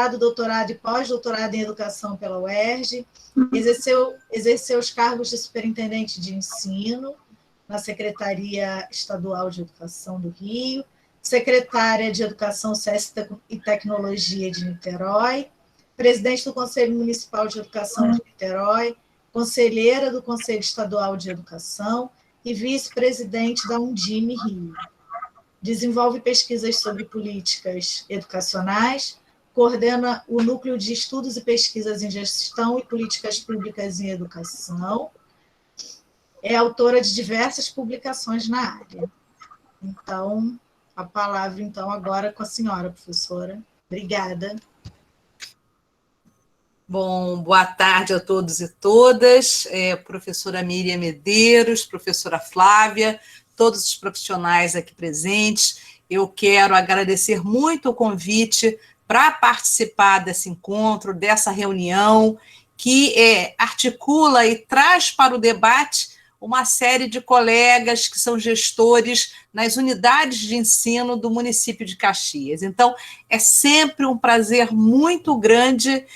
doutorado e pós-doutorado em educação pela UERJ, exerceu os cargos de superintendente de ensino na Secretaria Estadual de Educação do Rio, secretária de Educação, Ciência e Tecnologia de Niterói, presidente do Conselho Municipal de Educação de Niterói, conselheira do Conselho Estadual de Educação e vice-presidente da Undime Rio. Desenvolve pesquisas sobre políticas educacionais, coordena o Núcleo de Estudos e Pesquisas em Gestão e Políticas Públicas em Educação, é autora de diversas publicações na área. Então, a palavra, então, agora com a senhora, professora. Obrigada. Bom, boa tarde a todos e todas, professora Miriam Medeiros, professora Flávia, todos os profissionais aqui presentes. Eu quero agradecer muito o convite para participar desse encontro, dessa reunião, que articula e traz para o debate uma série de colegas que são gestores nas unidades de ensino do município de Caxias. Então, é sempre um prazer muito grande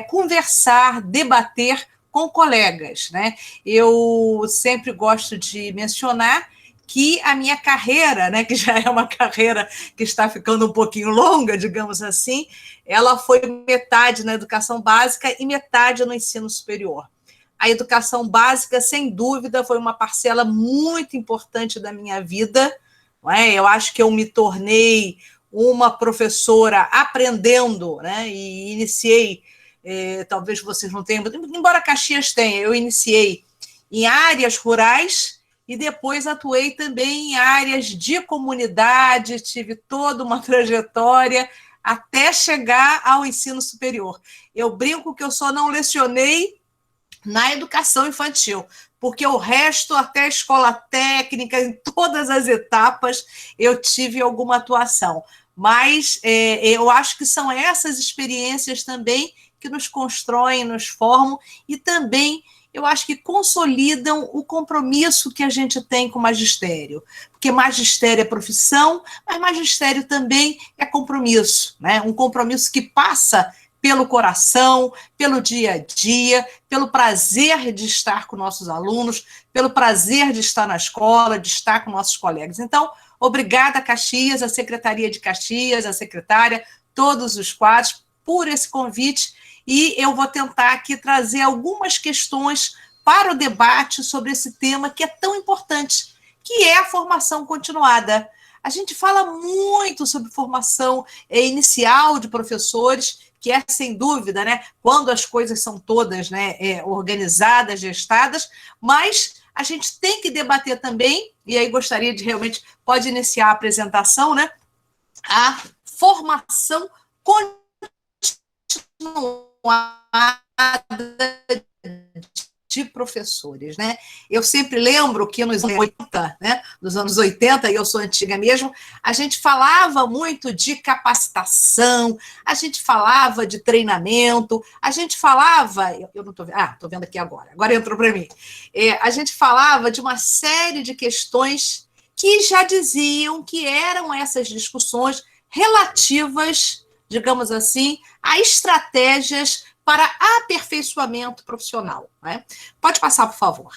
conversar, debater com colegas, né? Eu sempre gosto de mencionar que a minha carreira, né, que já é uma carreira que está ficando um pouquinho longa, digamos assim, ela foi metade na educação básica e metade no ensino superior. A educação básica, sem dúvida, foi uma parcela muito importante da minha vida, não é? Eu acho que eu me tornei uma professora aprendendo, né? E iniciei, talvez vocês não tenham, embora Caxias tenha, eu iniciei em áreas rurais e depois atuei também em áreas de comunidade, tive toda uma trajetória até chegar ao ensino superior. Eu brinco que eu só não lecionei na educação infantil, porque o resto, até a escola técnica, em todas as etapas, eu tive alguma atuação. Mas eu acho que são essas experiências também que nos constroem, nos formam, e também eu acho que consolidam o compromisso que a gente tem com o magistério, porque magistério é profissão, mas magistério também é compromisso, né? Um compromisso que passa pelo coração, pelo dia a dia, pelo prazer de estar com nossos alunos, pelo prazer de estar na escola, de estar com nossos colegas. Então, obrigada, Caxias, a Secretaria de Caxias, a secretária, todos os quadros, por esse convite, e eu vou tentar aqui trazer algumas questões para o debate sobre esse tema que é tão importante, que é a formação continuada. A gente fala muito sobre formação inicial de professores, que é, sem dúvida, né, quando as coisas são todas, né, organizadas, gestadas, mas a gente tem que debater também, e aí gostaria de realmente, pode iniciar a apresentação, né, a formação continuada de professores, né? Eu sempre lembro que nos anos 80, né, nos anos 80, e eu sou antiga mesmo, a gente falava muito de capacitação, a gente falava de treinamento, a gente falava, eu não estou vendo, estou vendo aqui agora entrou para mim, a gente falava de uma série de questões que já diziam que eram essas discussões relativas, digamos assim, a estratégias para aperfeiçoamento profissional, né? Pode passar, por favor.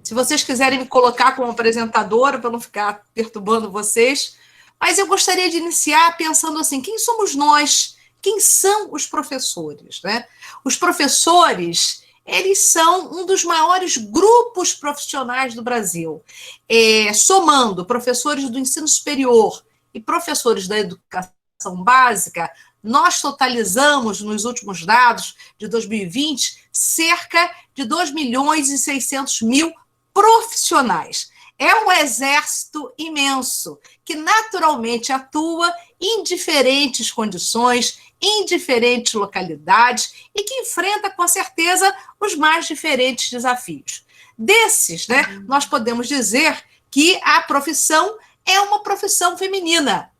Se vocês quiserem me colocar como apresentadora, para não ficar perturbando vocês, mas eu gostaria de iniciar pensando assim, quem somos nós? Quem são os professores, né? Os professores, eles são um dos maiores grupos profissionais do Brasil. Somando professores do ensino superior e professores da educação básica, nós totalizamos, nos últimos dados de 2020, cerca de 2.600.000 profissionais. É um exército imenso, que naturalmente atua em diferentes condições, em diferentes localidades, e que enfrenta, com certeza, os mais diferentes desafios. Desses, né, nós podemos dizer que a profissão é uma profissão feminina.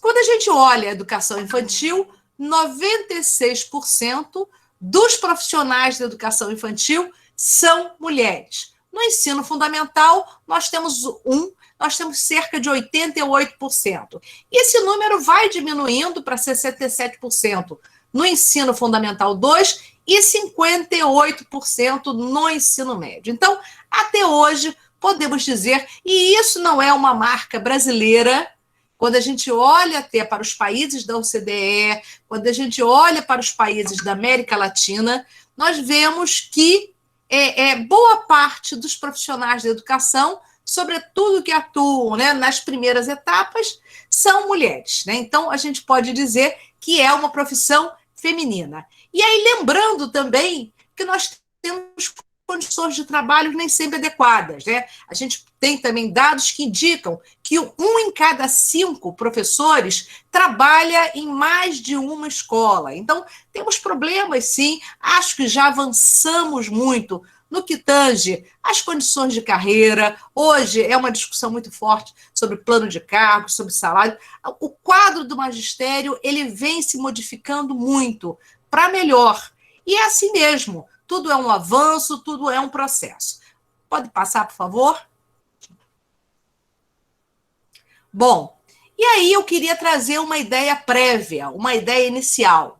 Quando a gente olha a educação infantil, 96% dos profissionais da educação infantil são mulheres. No ensino fundamental, nós temos nós temos cerca de 88%. E esse número vai diminuindo para 67% no ensino fundamental 2 e 58% no ensino médio. Então, até hoje, podemos dizer, e isso não é uma marca brasileira, quando a gente olha até para os países da OCDE, quando a gente olha para os países da América Latina, nós vemos que boa parte dos profissionais da educação, sobretudo que atuam, né, nas primeiras etapas, são mulheres, né? Então, a gente pode dizer que é uma profissão feminina. E aí, lembrando também que nós temos condições de trabalho nem sempre adequadas, né? A gente tem também dados que indicam que 1 em cada 5 professores trabalha em mais de uma escola. Então, temos problemas, sim. Acho que já avançamos muito no que tange as condições de carreira. Hoje é uma discussão muito forte sobre plano de cargo, sobre salário. O quadro do magistério ele vem se modificando muito para melhor. E é assim mesmo. Tudo é um avanço, tudo é um processo. Pode passar, por favor? Bom, e aí eu queria trazer uma ideia prévia, uma ideia inicial.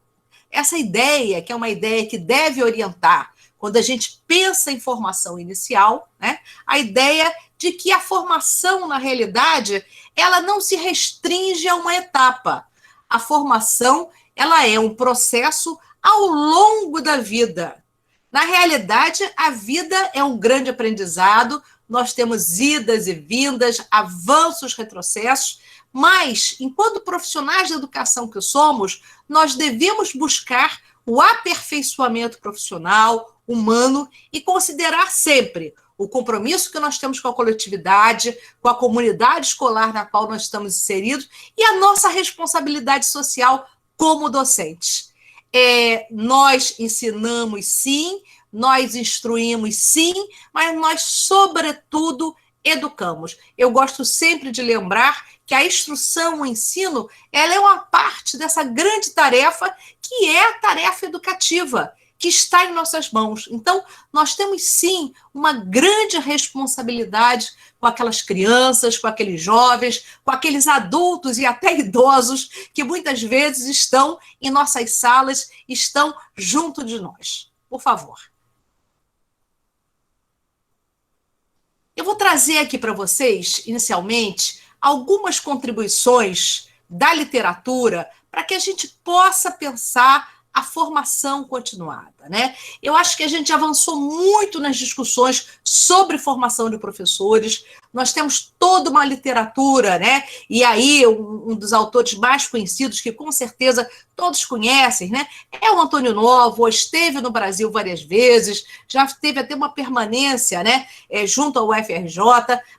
Essa ideia, que é uma ideia que deve orientar quando a gente pensa em formação inicial, né? A ideia de que a formação, na realidade, ela não se restringe a uma etapa. A formação, ela é um processo ao longo da vida. Na realidade, a vida é um grande aprendizado, nós temos idas e vindas, avanços, retrocessos, mas, enquanto profissionais da educação que somos, nós devemos buscar o aperfeiçoamento profissional, humano, e considerar sempre o compromisso que nós temos com a coletividade, com a comunidade escolar na qual nós estamos inseridos e a nossa responsabilidade social como docentes. Nós ensinamos, sim, nós instruímos, sim, mas nós, sobretudo, educamos. Eu gosto sempre de lembrar que a instrução, o ensino, ela é uma parte dessa grande tarefa, que é a tarefa educativa, que está em nossas mãos. Então, nós temos, sim, uma grande responsabilidade com aquelas crianças, com aqueles jovens, com aqueles adultos e até idosos que muitas vezes estão em nossas salas, estão junto de nós. Por favor. Eu vou trazer aqui para vocês, inicialmente, algumas contribuições da literatura para que a gente possa pensar a formação continuada, né? Eu acho que a gente avançou muito nas discussões sobre formação de professores, nós temos toda uma literatura, né? E aí, um dos autores mais conhecidos, que com certeza todos conhecem, né? É o Antônio Novo, esteve no Brasil várias vezes, já teve até uma permanência, né? Junto ao UFRJ,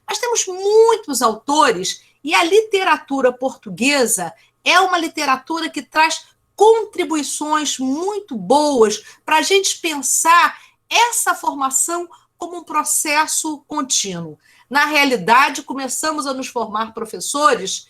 mas temos muitos autores, e a literatura portuguesa é uma literatura que traz contribuições muito boas para a gente pensar essa formação como um processo contínuo. Na realidade, começamos a nos formar professores,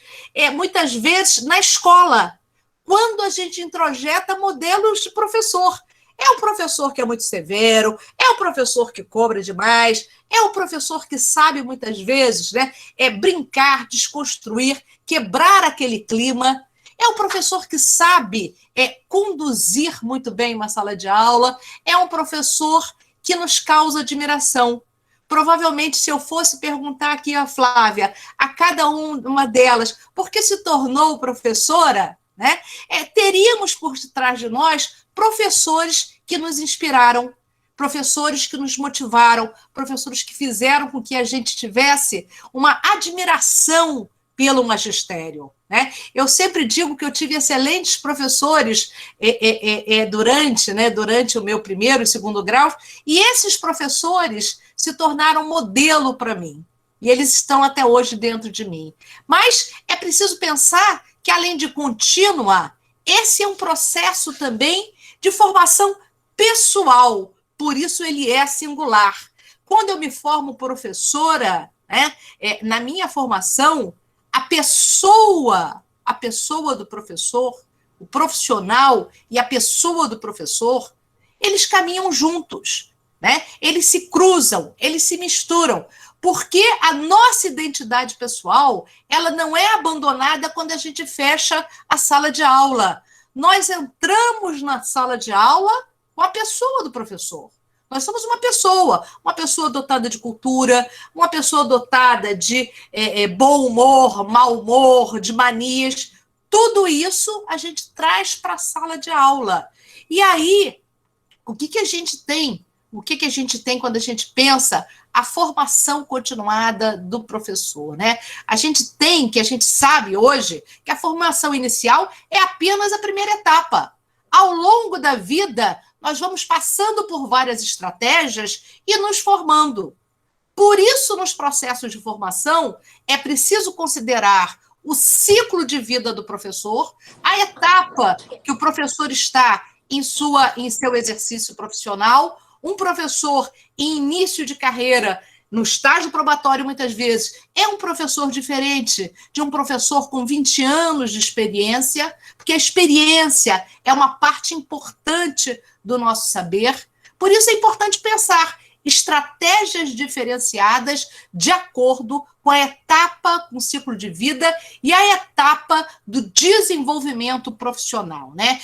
muitas vezes na escola, quando a gente introjeta modelos de professor. É o professor que é muito severo, é o professor que cobra demais, é o professor que sabe muitas vezes, né, brincar, desconstruir, quebrar aquele clima. É um professor que sabe conduzir muito bem uma sala de aula, é um professor que nos causa admiração. Provavelmente, se eu fosse perguntar aqui a Flávia, a cada uma delas, por que se tornou professora, né, teríamos por trás de nós professores que nos inspiraram, professores que nos motivaram, professores que fizeram com que a gente tivesse uma admiração pelo magistério, né? Eu sempre digo que eu tive excelentes professores durante o meu primeiro e segundo grau, e esses professores se tornaram modelo para mim, e eles estão até hoje dentro de mim. Mas é preciso pensar que, além de contínua, esse é um processo também de formação pessoal, por isso ele é singular. Quando eu me formo professora, né, na minha formação, a pessoa do professor, o profissional e a pessoa do professor, eles caminham juntos, né? Eles se cruzam, eles se misturam, Porque a nossa identidade pessoal, ela não é abandonada quando a gente fecha a sala de aula. Nós entramos na sala de aula com a pessoa do professor. Nós somos uma pessoa dotada de cultura, uma pessoa dotada de bom humor, mau humor, de manias. Tudo isso a gente traz para a sala de aula. E aí, o que a gente tem? O que a gente tem quando a gente pensa a formação continuada do professor, né? A gente sabe hoje que a formação inicial é apenas a primeira etapa. Ao longo da vida, nós vamos passando por várias estratégias e nos formando. Por isso, nos processos de formação, é preciso considerar o ciclo de vida do professor, a etapa que o professor está em seu exercício profissional. Um professor em início de carreira, no estágio probatório, muitas vezes, é um professor diferente de um professor com 20 anos de experiência, porque a experiência é uma parte importante do nosso saber. Por isso é importante pensar estratégias diferenciadas de acordo com a etapa, com o ciclo de vida e a etapa do desenvolvimento profissional, né?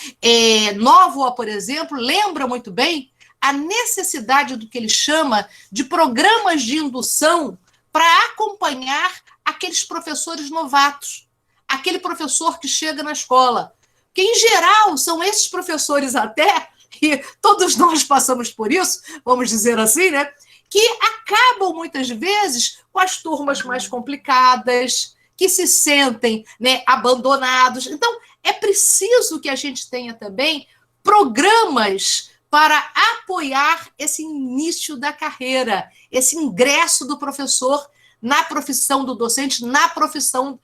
Nóvoa, por exemplo, lembra muito bem a necessidade do que ele chama de programas de indução para acompanhar aqueles professores novatos, aquele professor que chega na escola, que, em geral, são esses professores até, e todos nós passamos por isso, vamos dizer assim, né, que acabam, muitas vezes, com as turmas mais complicadas, que se sentem, né, abandonados. Então, é preciso que a gente tenha também programas para apoiar esse início da carreira, esse ingresso do professor na profissão do docente, na profissão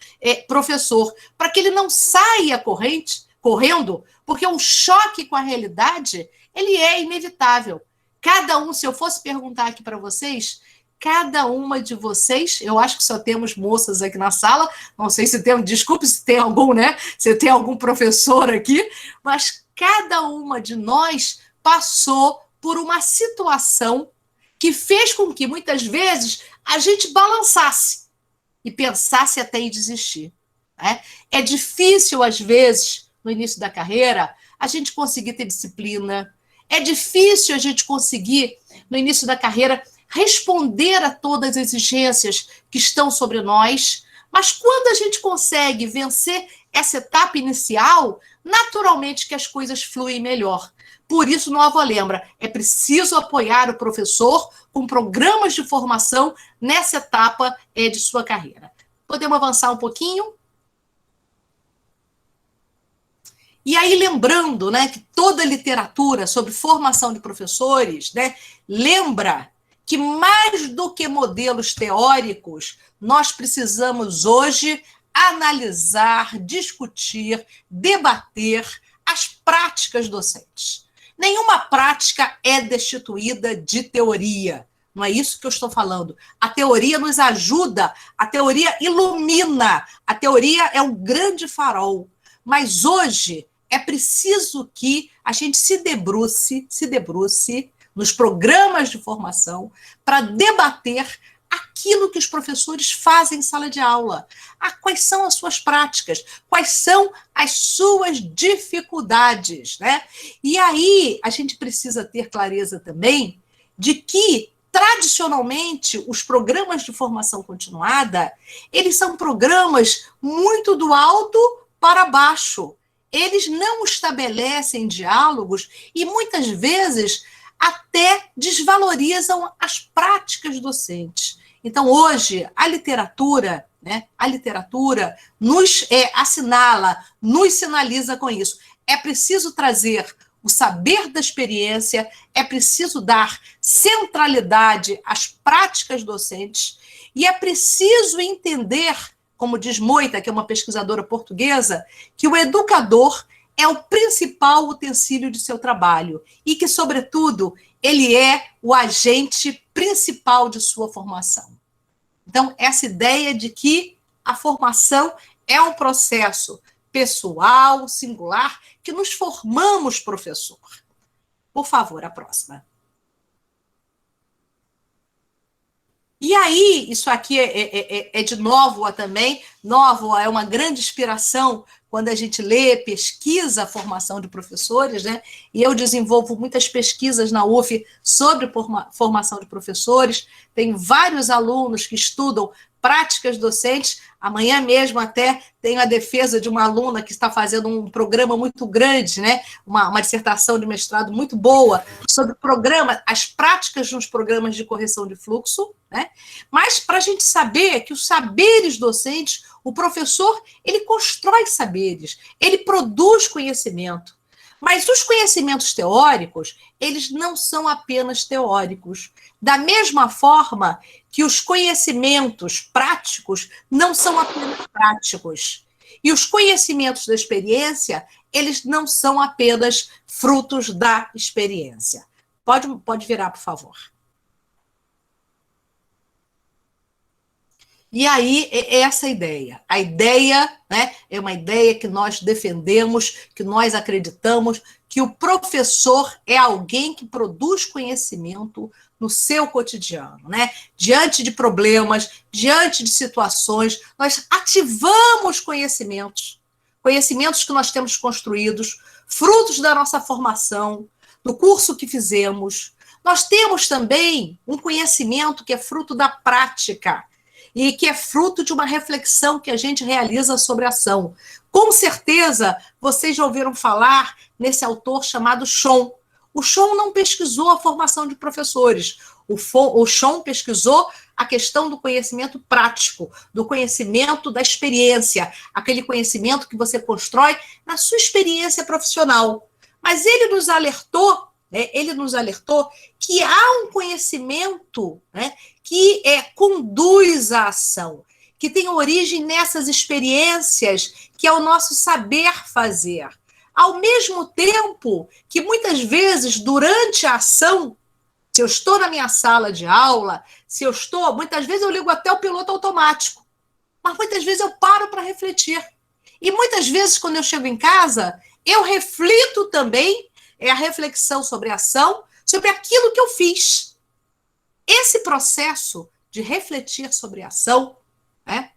professor, para que ele não saia correndo, porque o choque com a realidade, ele é inevitável. Cada um, se eu fosse perguntar aqui para vocês, cada uma de vocês, eu acho que só temos moças aqui na sala, não sei se tem, desculpe se tem algum, né? Se tem algum professor aqui, mas cada uma de nós passou por uma situação que fez com que, muitas vezes, a gente balançasse e pensasse até em desistir. Né? É difícil, às vezes, no início da carreira, a gente conseguir ter disciplina. É difícil a gente conseguir, no início da carreira, responder a todas as exigências que estão sobre nós. Mas quando a gente consegue vencer essa etapa inicial, naturalmente que as coisas fluem melhor. Por isso, Nóvoa lembra, é preciso apoiar o professor com programas de formação nessa etapa de sua carreira. Podemos avançar um pouquinho? E aí, lembrando, né, que toda a literatura sobre formação de professores, né, lembra que mais do que modelos teóricos, nós precisamos hoje analisar, discutir, debater as práticas docentes. Nenhuma prática é destituída de teoria. Não é isso que eu estou falando. A teoria nos ajuda, a teoria ilumina, a teoria é um grande farol. Mas hoje é preciso que a gente se debruce nos programas de formação para debater aquilo que os professores fazem em sala de aula. Quais são as suas práticas? Quais são as suas dificuldades? Né? E aí a gente precisa ter clareza também de que, tradicionalmente, os programas de formação continuada, eles são programas muito do alto para baixo. Eles não estabelecem diálogos e, muitas vezes, até desvalorizam as práticas docentes. Então, hoje, a literatura nos assinala, nos sinaliza com isso. É preciso trazer o saber da experiência, é preciso dar centralidade às práticas docentes e é preciso entender, como diz Moita, que é uma pesquisadora portuguesa, que o educador é o principal utensílio de seu trabalho e que, sobretudo, ele é o agente principal de sua formação. Então, essa ideia de que a formação é um processo pessoal, singular, que nos formamos professor. Por favor, a próxima. E aí, isso aqui é de Nóvoa também. Nóvoa é uma grande inspiração quando a gente lê, pesquisa a formação de professores, né? E eu desenvolvo muitas pesquisas na UF sobre formação de professores. Tenho vários alunos que estudam práticas docentes. Amanhã mesmo até tenho a defesa de uma aluna que está fazendo um programa muito grande, né? Uma dissertação de mestrado muito boa sobre as práticas nos programas de correção de fluxo, né? Mas para a gente saber que os saberes docentes, o professor, ele constrói saberes, ele produz conhecimento. Mas os conhecimentos teóricos, eles não são apenas teóricos. Da mesma forma que os conhecimentos práticos não são apenas práticos. E os conhecimentos da experiência, eles não são apenas frutos da experiência. Pode virar, por favor. E aí, é essa ideia. A ideia, né, é uma ideia que nós defendemos, que nós acreditamos, que o professor é alguém que produz conhecimento no seu cotidiano, né? Diante de problemas, diante de situações, nós ativamos conhecimentos que nós temos construídos, frutos da nossa formação, do curso que fizemos. Nós temos também um conhecimento que é fruto da prática, e que é fruto de uma reflexão que a gente realiza sobre a ação. Com certeza, vocês já ouviram falar nesse autor chamado Schoen. O Schoen não pesquisou a formação de professores. O Schoen pesquisou a questão do conhecimento prático, do conhecimento da experiência, aquele conhecimento que você constrói na sua experiência profissional. Mas ele nos alertou que há um conhecimento, né, que conduz à ação, que tem origem nessas experiências, que é o nosso saber fazer. Ao mesmo tempo que, muitas vezes, durante a ação, se eu estou na minha sala de aula, muitas vezes eu ligo até o piloto automático, mas muitas vezes eu paro para refletir. E muitas vezes, quando eu chego em casa, eu reflito também, a reflexão sobre a ação, sobre aquilo que eu fiz. Esse processo de refletir sobre a ação, né,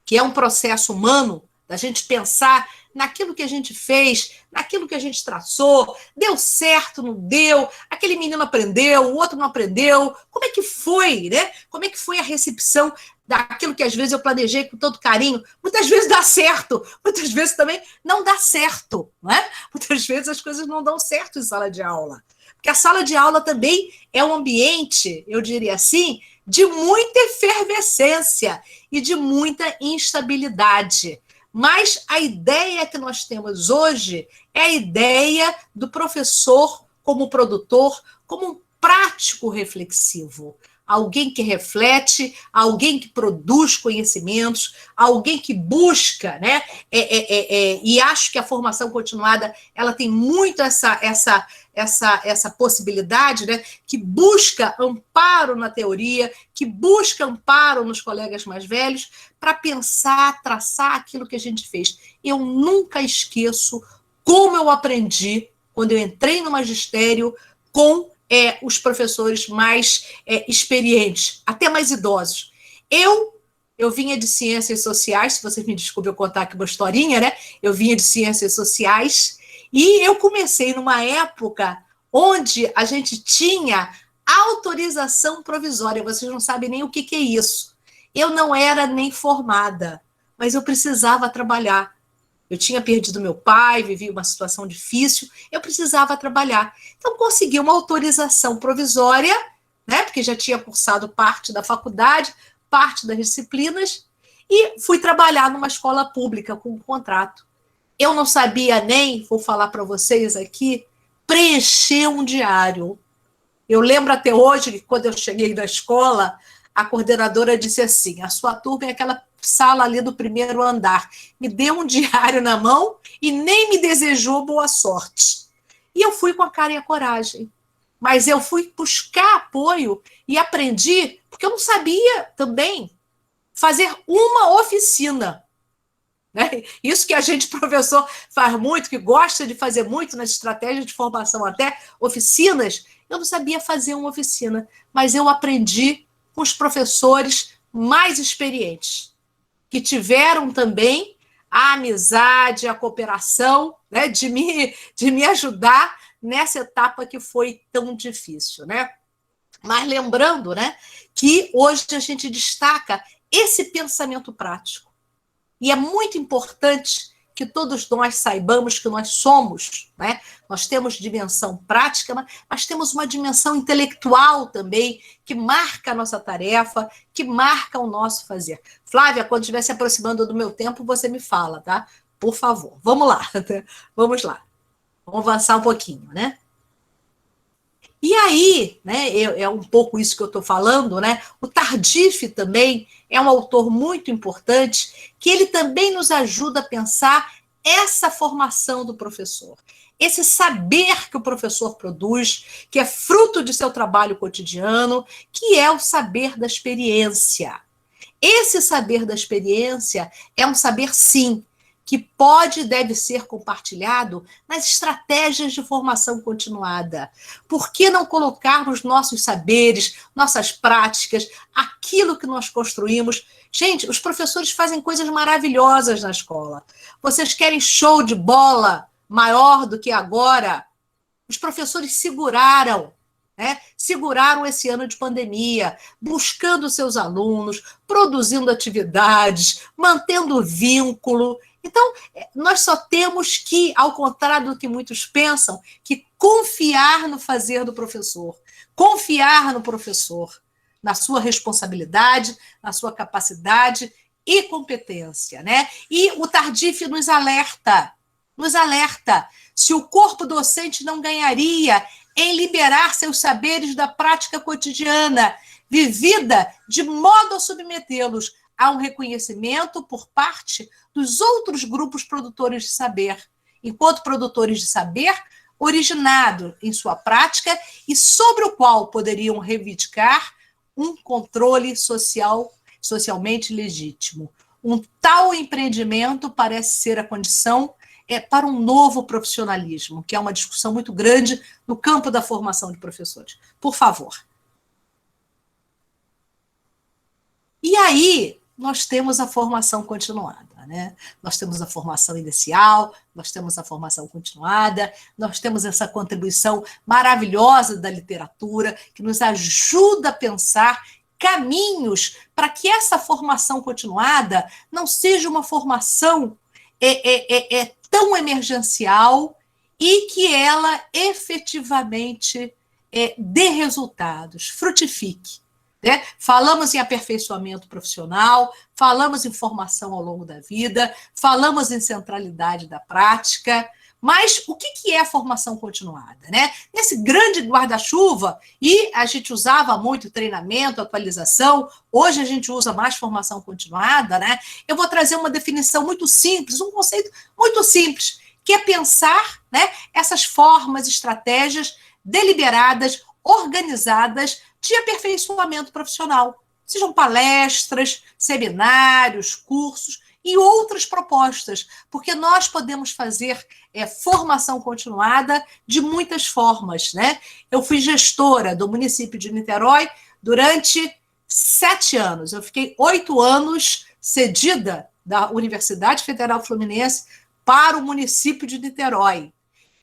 que é um processo humano, da gente pensar naquilo que a gente fez, naquilo que a gente traçou, deu certo, não deu, aquele menino aprendeu, o outro não aprendeu, como é que foi, né? Como é que foi a recepção daquilo que às vezes eu planejei com todo carinho? Muitas vezes dá certo, muitas vezes também não dá certo, né? Muitas vezes as coisas não dão certo em sala de aula, porque a sala de aula também é um ambiente, eu diria assim, de muita efervescência e de muita instabilidade. Mas a ideia que nós temos hoje é a ideia do professor como produtor, como um prático reflexivo. Alguém que reflete, alguém que produz conhecimentos, alguém que busca, né? E acho que a formação continuada ela tem muito essa possibilidade, né? Que busca amparo na teoria, que busca amparo nos colegas mais velhos, para pensar, traçar aquilo que a gente fez. Eu nunca esqueço como eu aprendi quando eu entrei no magistério com os professores mais experientes, até mais idosos. Eu vinha de ciências sociais, se vocês me desculpem eu contar aqui uma historinha, né? Eu vinha de ciências sociais e eu comecei numa época onde a gente tinha autorização provisória. Vocês não sabem nem o que é isso. Eu não era nem formada, mas eu precisava trabalhar. Eu tinha perdido meu pai, vivi uma situação difícil, eu precisava trabalhar. Então, consegui uma autorização provisória, né, porque já tinha cursado parte da faculdade, parte das disciplinas, e fui trabalhar numa escola pública com um contrato. Eu não sabia nem, vou falar para vocês aqui, preencher um diário. Eu lembro até hoje que, quando eu cheguei da escola, a coordenadora disse assim: a sua turma é aquela sala ali do primeiro andar. Me deu um diário na mão e nem me desejou boa sorte. E eu fui com a cara e a coragem. Mas eu fui buscar apoio e aprendi, porque eu não sabia também fazer uma oficina. Né? Isso que a gente, professor, faz muito, que gosta de fazer muito nas estratégias de formação, até oficinas. Eu não sabia fazer uma oficina, mas eu aprendi com os professores mais experientes, que tiveram também a amizade, a cooperação, né, de me ajudar nessa etapa que foi tão difícil, né? Mas lembrando, né, que hoje a gente destaca esse pensamento prático. E é muito importante que todos nós saibamos que nós somos, né? Nós temos dimensão prática, mas temos uma dimensão intelectual também, que marca a nossa tarefa, que marca o nosso fazer. Flávia, quando estiver se aproximando do meu tempo, você me fala, tá? Por favor. Vamos lá. Vamos lá. Vamos avançar um pouquinho, né? E aí, né, é um pouco isso que eu estou falando, né? O Tardif também é um autor muito importante, que ele também nos ajuda a pensar essa formação do professor, esse saber que o professor produz, que é fruto de seu trabalho cotidiano, que é o saber da experiência. Esse saber da experiência é um saber, sim, que pode e deve ser compartilhado nas estratégias de formação continuada. Por que não colocarmos nossos saberes, nossas práticas, aquilo que nós construímos? Gente, os professores fazem coisas maravilhosas na escola. Vocês querem show de bola maior do que agora? Os professores seguraram, né? Seguraram esse ano de pandemia, buscando seus alunos, produzindo atividades, mantendo vínculo. Então, nós só temos que, ao contrário do que muitos pensam, que confiar no fazer do professor, confiar no professor, na sua responsabilidade, na sua capacidade e competência, né? E o Tardif nos alerta, se o corpo docente não ganharia em liberar seus saberes da prática cotidiana, vivida de modo a submetê-los a um reconhecimento por parte dos outros grupos produtores de saber, enquanto produtores de saber originado em sua prática e sobre o qual poderiam reivindicar um controle socialmente legítimo. Um tal empreendimento parece ser a condição para um novo profissionalismo, que é uma discussão muito grande no campo da formação de professores. Por favor. E aí, nós temos a formação continuada, né? Nós temos a formação inicial, nós temos a formação continuada, nós temos essa contribuição maravilhosa da literatura, que nos ajuda a pensar caminhos para que essa formação continuada não seja uma formação tão emergencial e que ela efetivamente dê resultados, frutifique. Né? Falamos em aperfeiçoamento profissional, falamos em formação ao longo da vida, falamos em centralidade da prática, mas o que é a formação continuada? Né? Nesse grande guarda-chuva, e a gente usava muito treinamento, atualização, hoje a gente usa mais formação continuada, né? Eu vou trazer uma definição muito simples, um conceito muito simples, que é pensar, né, essas formas, estratégias deliberadas, organizadas, de aperfeiçoamento profissional. Sejam palestras, seminários, cursos e outras propostas, porque nós podemos fazer formação continuada de muitas formas, né? Eu fui gestora do município de Niterói durante 7 anos. Eu fiquei 8 anos cedida da Universidade Federal Fluminense para o município de Niterói.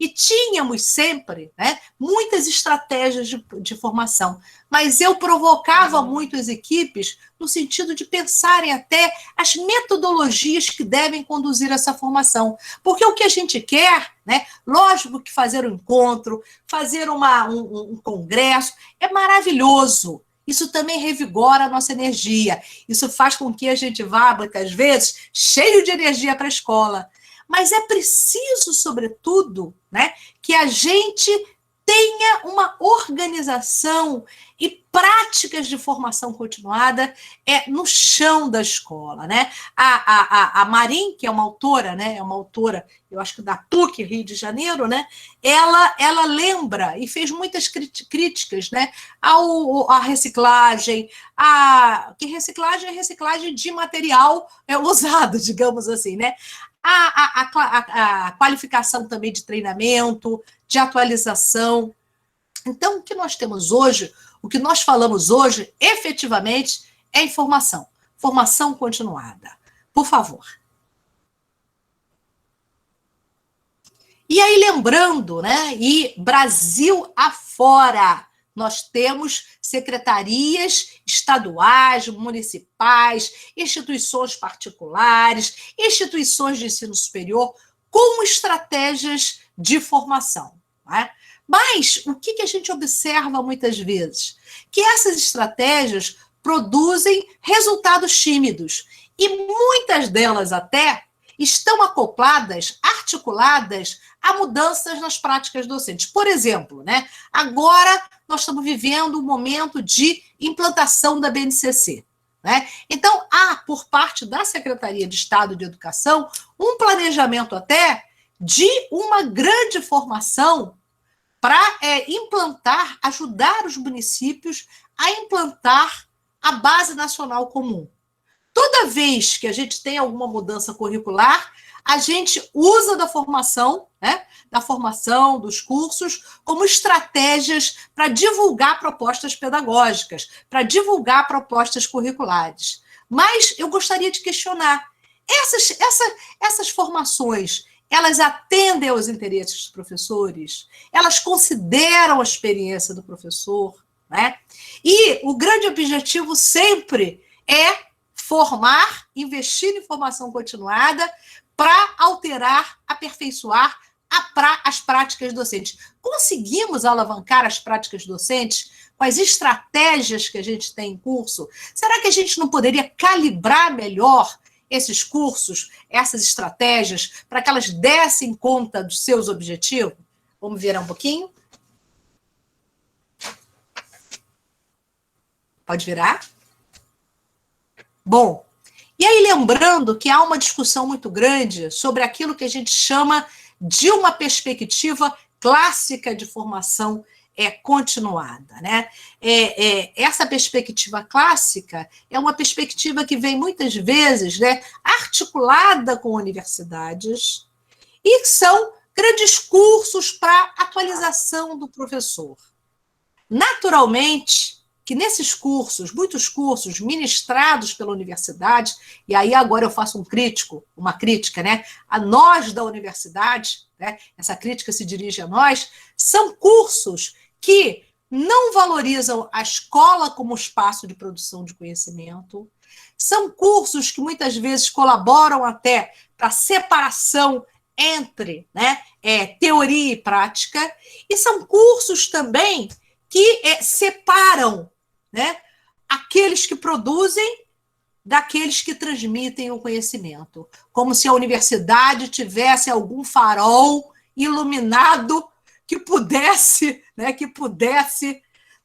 E tínhamos sempre, né, muitas estratégias de formação, mas eu provocava muito as equipes no sentido de pensarem até as metodologias que devem conduzir essa formação. Porque o que a gente quer, né, lógico que fazer um encontro, fazer um congresso, é maravilhoso. Isso também revigora a nossa energia. Isso faz com que a gente vá, muitas vezes, cheio de energia para a escola. Mas é preciso, sobretudo, né, que a gente tenha uma organização e práticas de formação continuada no chão da escola, né? A Marim, que é uma autora, né? É uma autora, eu acho que da PUC, Rio de Janeiro, né? Ela lembra e fez muitas críticas, né? À reciclagem, que reciclagem é reciclagem de material usado, digamos assim, né? A qualificação também de treinamento, de atualização. Então, o que nós temos hoje, o que nós falamos hoje, efetivamente, é informação. Formação continuada. Por favor. E aí, lembrando, né, e Brasil afora, nós temos secretarias estaduais, municipais, instituições particulares, instituições de ensino superior, com estratégias de formação. Né? Mas o que a gente observa muitas vezes? Que essas estratégias produzem resultados tímidos, e muitas delas até estão acopladas, articuladas a mudanças nas práticas docentes. Por exemplo, né, agora nós estamos vivendo um momento de implantação da BNCC. Né? Então, há, por parte da Secretaria de Estado de Educação, um planejamento até de uma grande formação para implantar, ajudar os municípios a implantar a Base Nacional Comum. Toda vez que a gente tem alguma mudança curricular, a gente usa da formação, né, dos cursos, como estratégias para divulgar propostas pedagógicas, para divulgar propostas curriculares. Mas eu gostaria de questionar, essas formações, elas atendem aos interesses dos professores? Elas consideram a experiência do professor? Né? E o grande objetivo sempre é formar, investir em formação continuada para alterar, aperfeiçoar as práticas docentes. Conseguimos alavancar as práticas docentes com as estratégias que a gente tem em curso? Será que a gente não poderia calibrar melhor esses cursos, essas estratégias, para que elas dessem conta dos seus objetivos? Vamos virar um pouquinho? Pode virar? Bom, e aí lembrando que há uma discussão muito grande sobre aquilo que a gente chama de uma perspectiva clássica de formação continuada. Né? Essa perspectiva clássica é uma perspectiva que vem muitas vezes, né, articulada com universidades, e são grandes cursos para atualização do professor. Naturalmente, que nesses cursos, muitos cursos ministrados pela universidade, e aí agora eu faço uma crítica, né, a nós da universidade, né, essa crítica se dirige a nós, são cursos que não valorizam a escola como espaço de produção de conhecimento, são cursos que muitas vezes colaboram até para a separação entre, né, teoria e prática, e são cursos também que separam, né, aqueles que produzem daqueles que transmitem o conhecimento, como se a universidade tivesse algum farol iluminado que pudesse, né,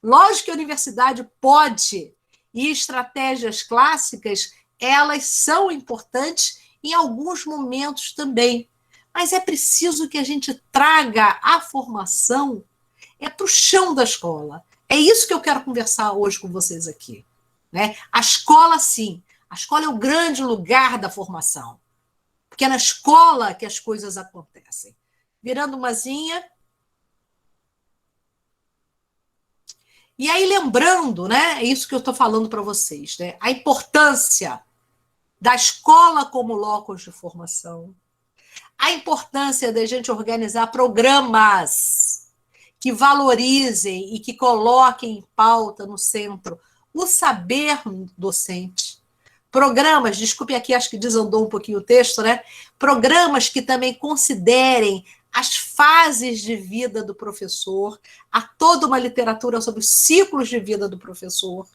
lógico que a universidade pode, e estratégias clássicas, elas são importantes em alguns momentos também, mas é preciso que a gente traga a formação para o chão da escola. É isso que eu quero conversar hoje com vocês aqui. Né? A escola, sim. A escola é o grande lugar da formação. Porque é na escola que as coisas acontecem. Virando umazinha. E aí, lembrando, né, é isso que eu estou falando para vocês, né, a importância da escola como locus de formação, a importância da gente organizar programas que valorizem e que coloquem em pauta no centro o saber docente. Programas, desculpe aqui, acho que desandou um pouquinho o texto, né? Programas que também considerem as fases de vida do professor, há toda uma literatura sobre os ciclos de vida do professor.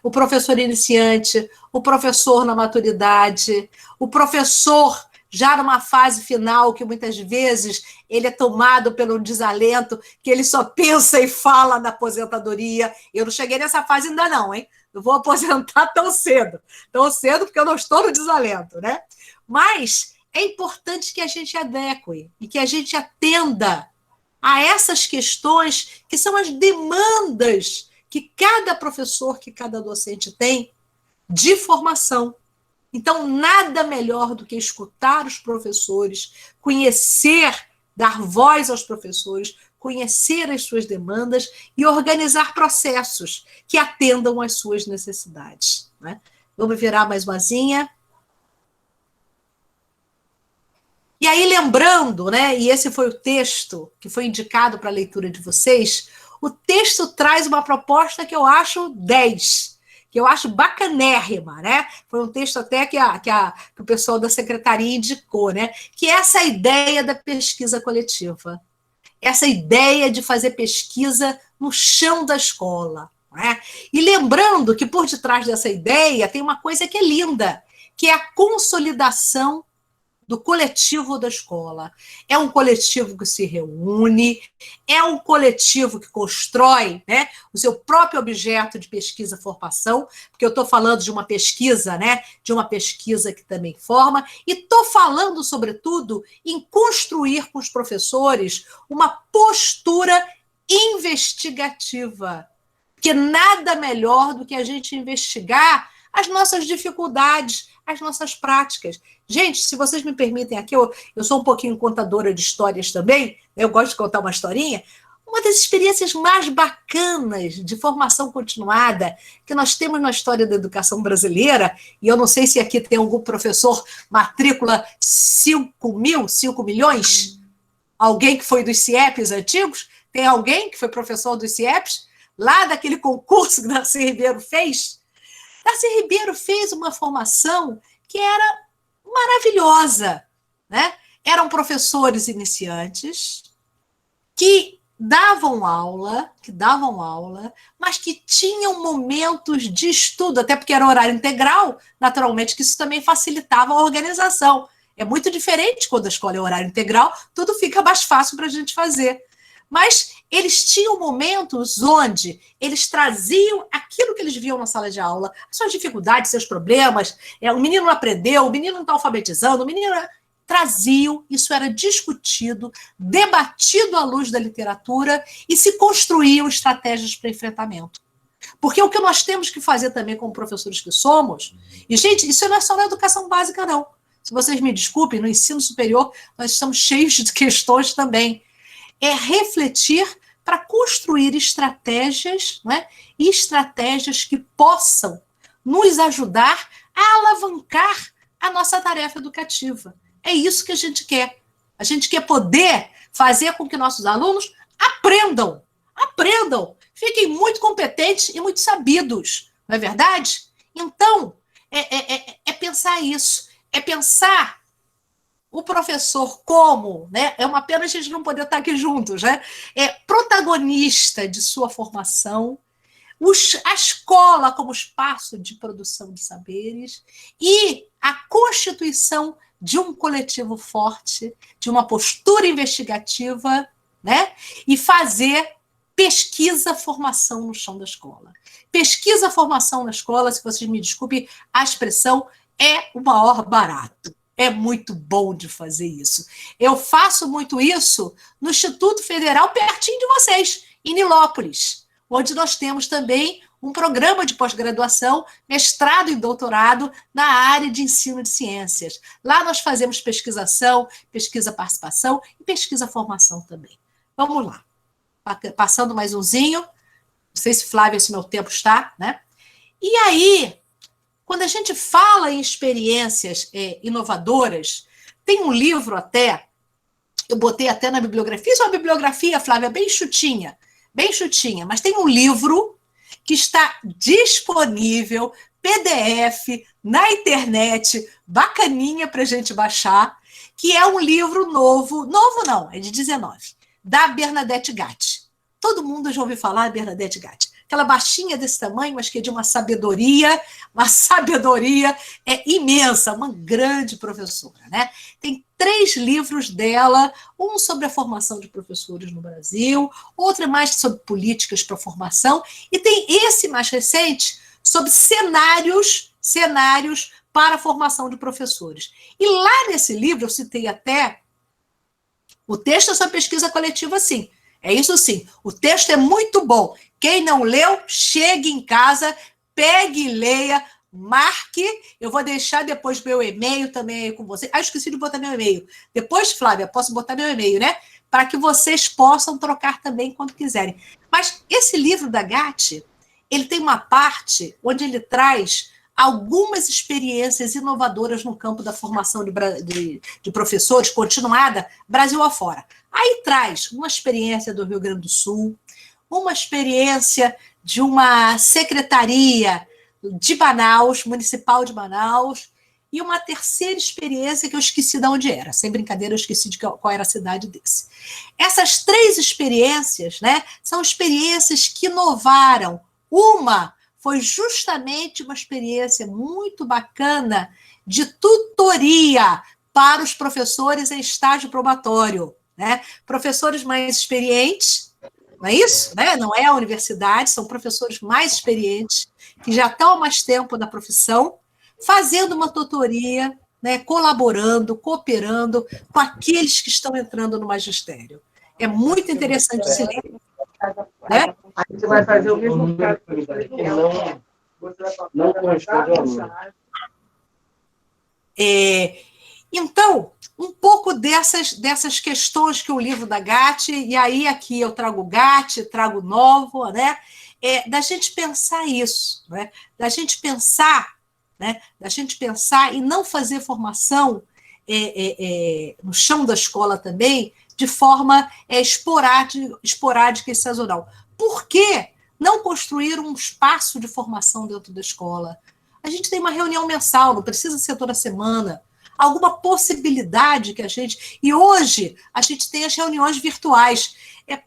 O professor iniciante, o professor na maturidade, o professor já numa fase final, que muitas vezes ele é tomado pelo desalento, que ele só pensa e fala na aposentadoria. Eu não cheguei nessa fase ainda não, hein? Não vou aposentar tão cedo porque eu não estou no desalento, né? Mas é importante que a gente adeque e que a gente atenda a essas questões que são as demandas que cada professor, que cada docente tem de formação. Então, nada melhor do que escutar os professores, conhecer, dar voz aos professores, conhecer as suas demandas e organizar processos que atendam às suas necessidades, né? Vamos virar mais umazinha. E aí, lembrando, né, e esse foi o texto que foi indicado para a leitura de vocês, o texto traz uma proposta que eu acho 10, que eu acho bacanérrima, né? Foi um texto até que o pessoal da secretaria indicou, né? Que é essa ideia da pesquisa coletiva, essa ideia de fazer pesquisa no chão da escola, né? E lembrando que por detrás dessa ideia tem uma coisa que é linda, que é a consolidação do coletivo da escola. É um coletivo que se reúne, é um coletivo que constrói, né, o seu próprio objeto de pesquisa e formação, porque eu estou falando de uma pesquisa, né, de uma pesquisa que também forma, e estou falando, sobretudo, em construir com os professores uma postura investigativa, porque nada melhor do que a gente investigar as nossas dificuldades, as nossas práticas. Gente, se vocês me permitem aqui, eu sou um pouquinho contadora de histórias também, eu gosto de contar uma historinha. Uma das experiências mais bacanas de formação continuada que nós temos na história da educação brasileira, e eu não sei se aqui tem algum professor matrícula 5 milhões, alguém que foi dos CIEPs antigos, tem alguém que foi professor dos CIEPs, lá daquele concurso que Darcy Ribeiro fez? Darcy Ribeiro fez uma formação que era maravilhosa, né? Eram professores iniciantes que davam aula, mas que tinham momentos de estudo, até porque era horário integral, naturalmente que isso também facilitava a organização. É muito diferente quando a escola é horário integral, tudo fica mais fácil para a gente fazer. Mas eles tinham momentos onde eles traziam aquilo que eles viam na sala de aula, as suas dificuldades, seus problemas, o menino não aprendeu, o menino não está alfabetizando, o menino traziam, isso era discutido, debatido à luz da literatura e se construíam estratégias para enfrentamento. Porque o que nós temos que fazer também como professores que somos, e gente, isso não é só na educação básica não, se vocês me desculpem, no ensino superior nós estamos cheios de questões também, é refletir para construir estratégias, né? Estratégias que possam nos ajudar a alavancar a nossa tarefa educativa. É isso que a gente quer. A gente quer poder fazer com que nossos alunos aprendam, fiquem muito competentes e muito sabidos, não é verdade? Então, é pensar isso, é pensar o professor como, né, é uma pena a gente não poder estar aqui juntos, né, é protagonista de sua formação, a escola como espaço de produção de saberes e a constituição de um coletivo forte, de uma postura investigativa, né, e fazer pesquisa-formação no chão da escola. Pesquisa-formação na escola, se vocês me desculpem, a expressão é o maior barato. É muito bom de fazer isso. Eu faço muito isso no Instituto Federal, pertinho de vocês, em Nilópolis, onde nós temos também um programa de pós-graduação, mestrado e doutorado na área de ensino de ciências. Lá nós fazemos pesquisação, pesquisa-participação e pesquisa-formação também. Vamos lá. Passando mais umzinho. Não sei se, Flávia, se meu tempo está, né? E aí, quando a gente fala em experiências inovadoras, tem um livro até, eu botei até na bibliografia, fiz uma bibliografia, Flávia, bem chutinha, mas tem um livro que está disponível, PDF, na internet, bacaninha para a gente baixar, que é um livro novo não, é de 19, da Bernadette Gatti. Todo mundo já ouviu falar da Bernadette Gatti. Aquela baixinha desse tamanho, mas que é de uma sabedoria imensa, uma grande professora, né? Tem 3 livros dela, um sobre a formação de professores no Brasil, outro mais sobre políticas para a formação, e tem esse mais recente sobre cenários para a formação de professores. E lá nesse livro, eu citei até, o texto é sobre pesquisa coletiva, sim. É isso sim, o texto é muito bom. Quem não leu, chegue em casa, pegue e leia, marque, eu vou deixar depois meu e-mail também aí com você. Ah, esqueci de botar meu e-mail. Depois, Flávia, posso botar meu e-mail, né? Para que vocês possam trocar também quando quiserem. Mas esse livro da Gatti, ele tem uma parte onde ele traz algumas experiências inovadoras no campo da formação de professores, continuada, Brasil afora. Aí traz uma experiência do Rio Grande do Sul, uma experiência de uma secretaria de Manaus, municipal de Manaus, e uma terceira experiência que eu esqueci de onde era. Sem brincadeira, eu esqueci de qual era a cidade desse. Essas 3 experiências, né, são experiências que inovaram. Uma foi justamente uma experiência muito bacana de tutoria para os professores em estágio probatório, né? Professores mais experientes, não é isso? Né? Não é a universidade, são professores mais experientes, que já estão há mais tempo na profissão, fazendo uma tutoria, né, colaborando, cooperando com aqueles que estão entrando no magistério. É muito interessante esse livro. Né? A gente vai fazer o mesmo caso. Não consta de aluno. Então, um pouco dessas questões que o livro da Gatti, e aí aqui eu trago Gatti, trago Novo, né? Da gente pensar isso, né? Da gente pensar e não fazer formação no chão da escola também, de forma esporádica e sazonal. Por que não construir um espaço de formação dentro da escola? A gente tem uma reunião mensal, não precisa ser toda semana. Alguma possibilidade que a gente... E hoje a gente tem as reuniões virtuais.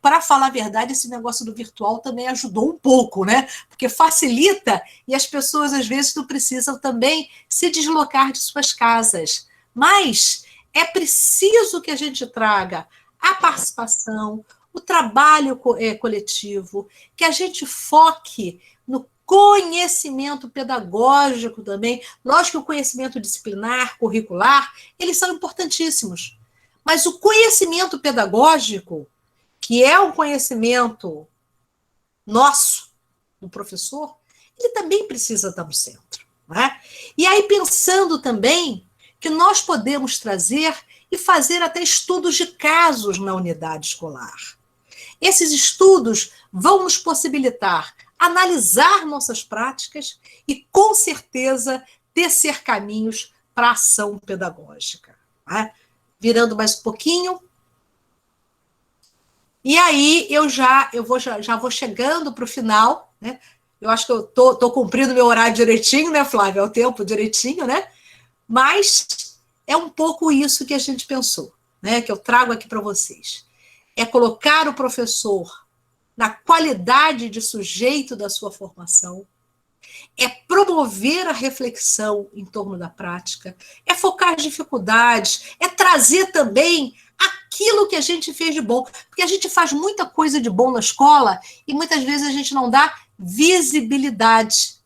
Para falar a verdade, esse negócio do virtual também ajudou um pouco, né? Porque facilita e as pessoas, às vezes, não precisam também se deslocar de suas casas. Mas é preciso que a gente traga a participação, o trabalho coletivo, que a gente foque no conhecimento pedagógico também. Lógico que o conhecimento disciplinar, curricular, eles são importantíssimos. Mas o conhecimento pedagógico, que é um conhecimento nosso, do professor, ele também precisa estar no centro. Né? E aí, pensando também que nós podemos trazer e fazer até estudos de casos na unidade escolar. Esses estudos vão nos possibilitar analisar nossas práticas e, com certeza, tecer caminhos para a ação pedagógica. Né? Virando mais um pouquinho. E aí eu já vou chegando para o final. Né? Eu acho que eu estou cumprindo meu horário direitinho, né, Flávia? É o tempo direitinho, né? Mas é um pouco isso que a gente pensou, né? Que eu trago aqui para vocês. É colocar o professor na qualidade de sujeito da sua formação, é promover a reflexão em torno da prática, é focar as dificuldades, é trazer também aquilo que a gente fez de bom, porque a gente faz muita coisa de bom na escola e muitas vezes a gente não dá visibilidade.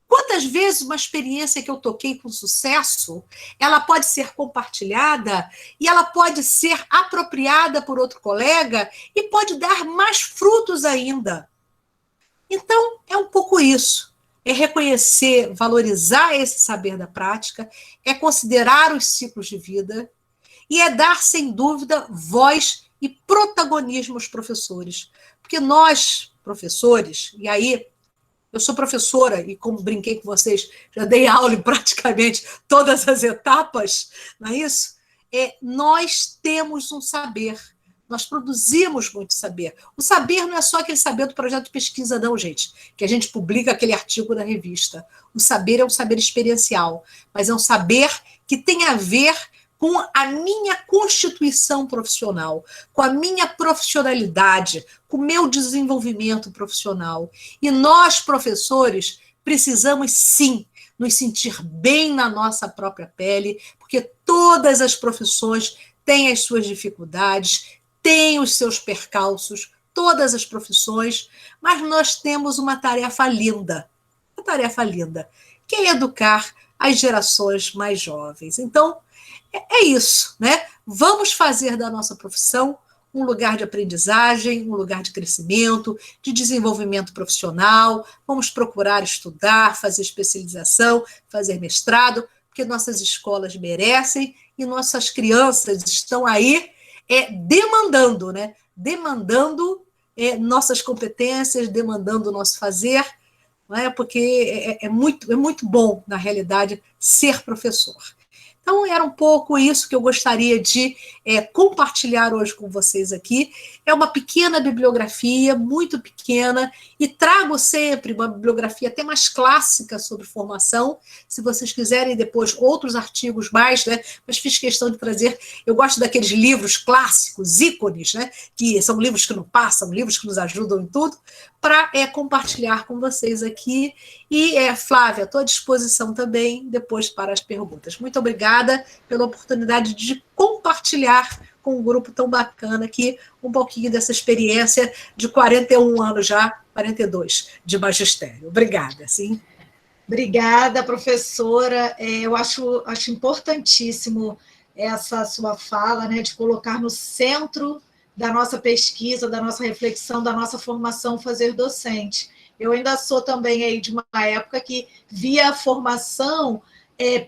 Quantas vezes uma experiência que eu toquei com sucesso, ela pode ser compartilhada e ela pode ser apropriada por outro colega e pode dar mais frutos ainda. Então, é um pouco isso. É reconhecer, valorizar esse saber da prática, é considerar os ciclos de vida e é dar, sem dúvida, voz e protagonismo aos professores. Porque nós, professores, e aí eu sou professora e, como brinquei com vocês, já dei aula em praticamente todas as etapas, não é isso? Nós temos um saber, nós produzimos muito saber. O saber não é só aquele saber do projeto de pesquisa, não, gente, que a gente publica aquele artigo na revista. O saber é um saber experiencial, mas é um saber que tem a ver com a minha constituição profissional, com a minha profissionalidade, com o meu desenvolvimento profissional. E nós, professores, precisamos, sim, nos sentir bem na nossa própria pele, porque todas as profissões têm as suas dificuldades, têm os seus percalços, todas as profissões, mas nós temos uma tarefa linda, que é educar as gerações mais jovens. Então, é isso, né? Vamos fazer da nossa profissão um lugar de aprendizagem, um lugar de crescimento, de desenvolvimento profissional. Vamos procurar estudar, fazer especialização, fazer mestrado, porque nossas escolas merecem e nossas crianças estão aí demandando, né? Demandando nossas competências, demandando o nosso fazer, não é? Porque é muito bom, na realidade, ser professor. Então, era um pouco isso que eu gostaria de compartilhar hoje com vocês aqui. É uma pequena bibliografia, muito pequena, e trago sempre uma bibliografia até mais clássica sobre formação. Se vocês quiserem depois outros artigos mais, né? Mas fiz questão de trazer. Eu gosto daqueles livros clássicos, ícones, né? Que são livros que não passam, livros que nos ajudam em tudo, para compartilhar com vocês aqui. E, Flávia, estou à disposição também depois para as perguntas. Muito obrigada pela oportunidade de compartilhar com um grupo tão bacana aqui um pouquinho dessa experiência de 41 anos já, 42, de magistério. Obrigada, sim. Obrigada, professora. Eu acho importantíssimo essa sua fala, né, de colocar no centro da nossa pesquisa, da nossa reflexão, da nossa formação, fazer docente. Eu ainda sou também aí de uma época que via a formação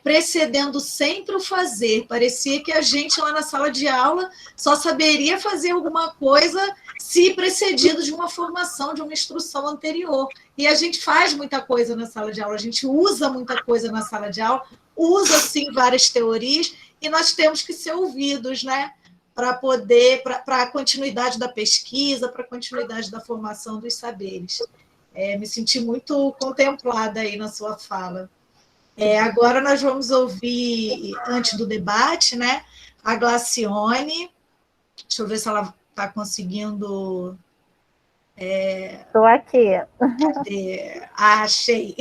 precedendo sempre o fazer. Parecia que a gente lá na sala de aula só saberia fazer alguma coisa se precedido de uma formação, de uma instrução anterior. E a gente faz muita coisa na sala de aula, a gente usa muita coisa na sala de aula, usa, sim, várias teorias, e nós temos que ser ouvidos, né? Para a continuidade da pesquisa, para a continuidade da formação dos saberes. Me senti muito contemplada aí na sua fala. Agora nós vamos ouvir, antes do debate, né, a Glacione. Deixa eu ver se ela está conseguindo... Estou aqui. Achei.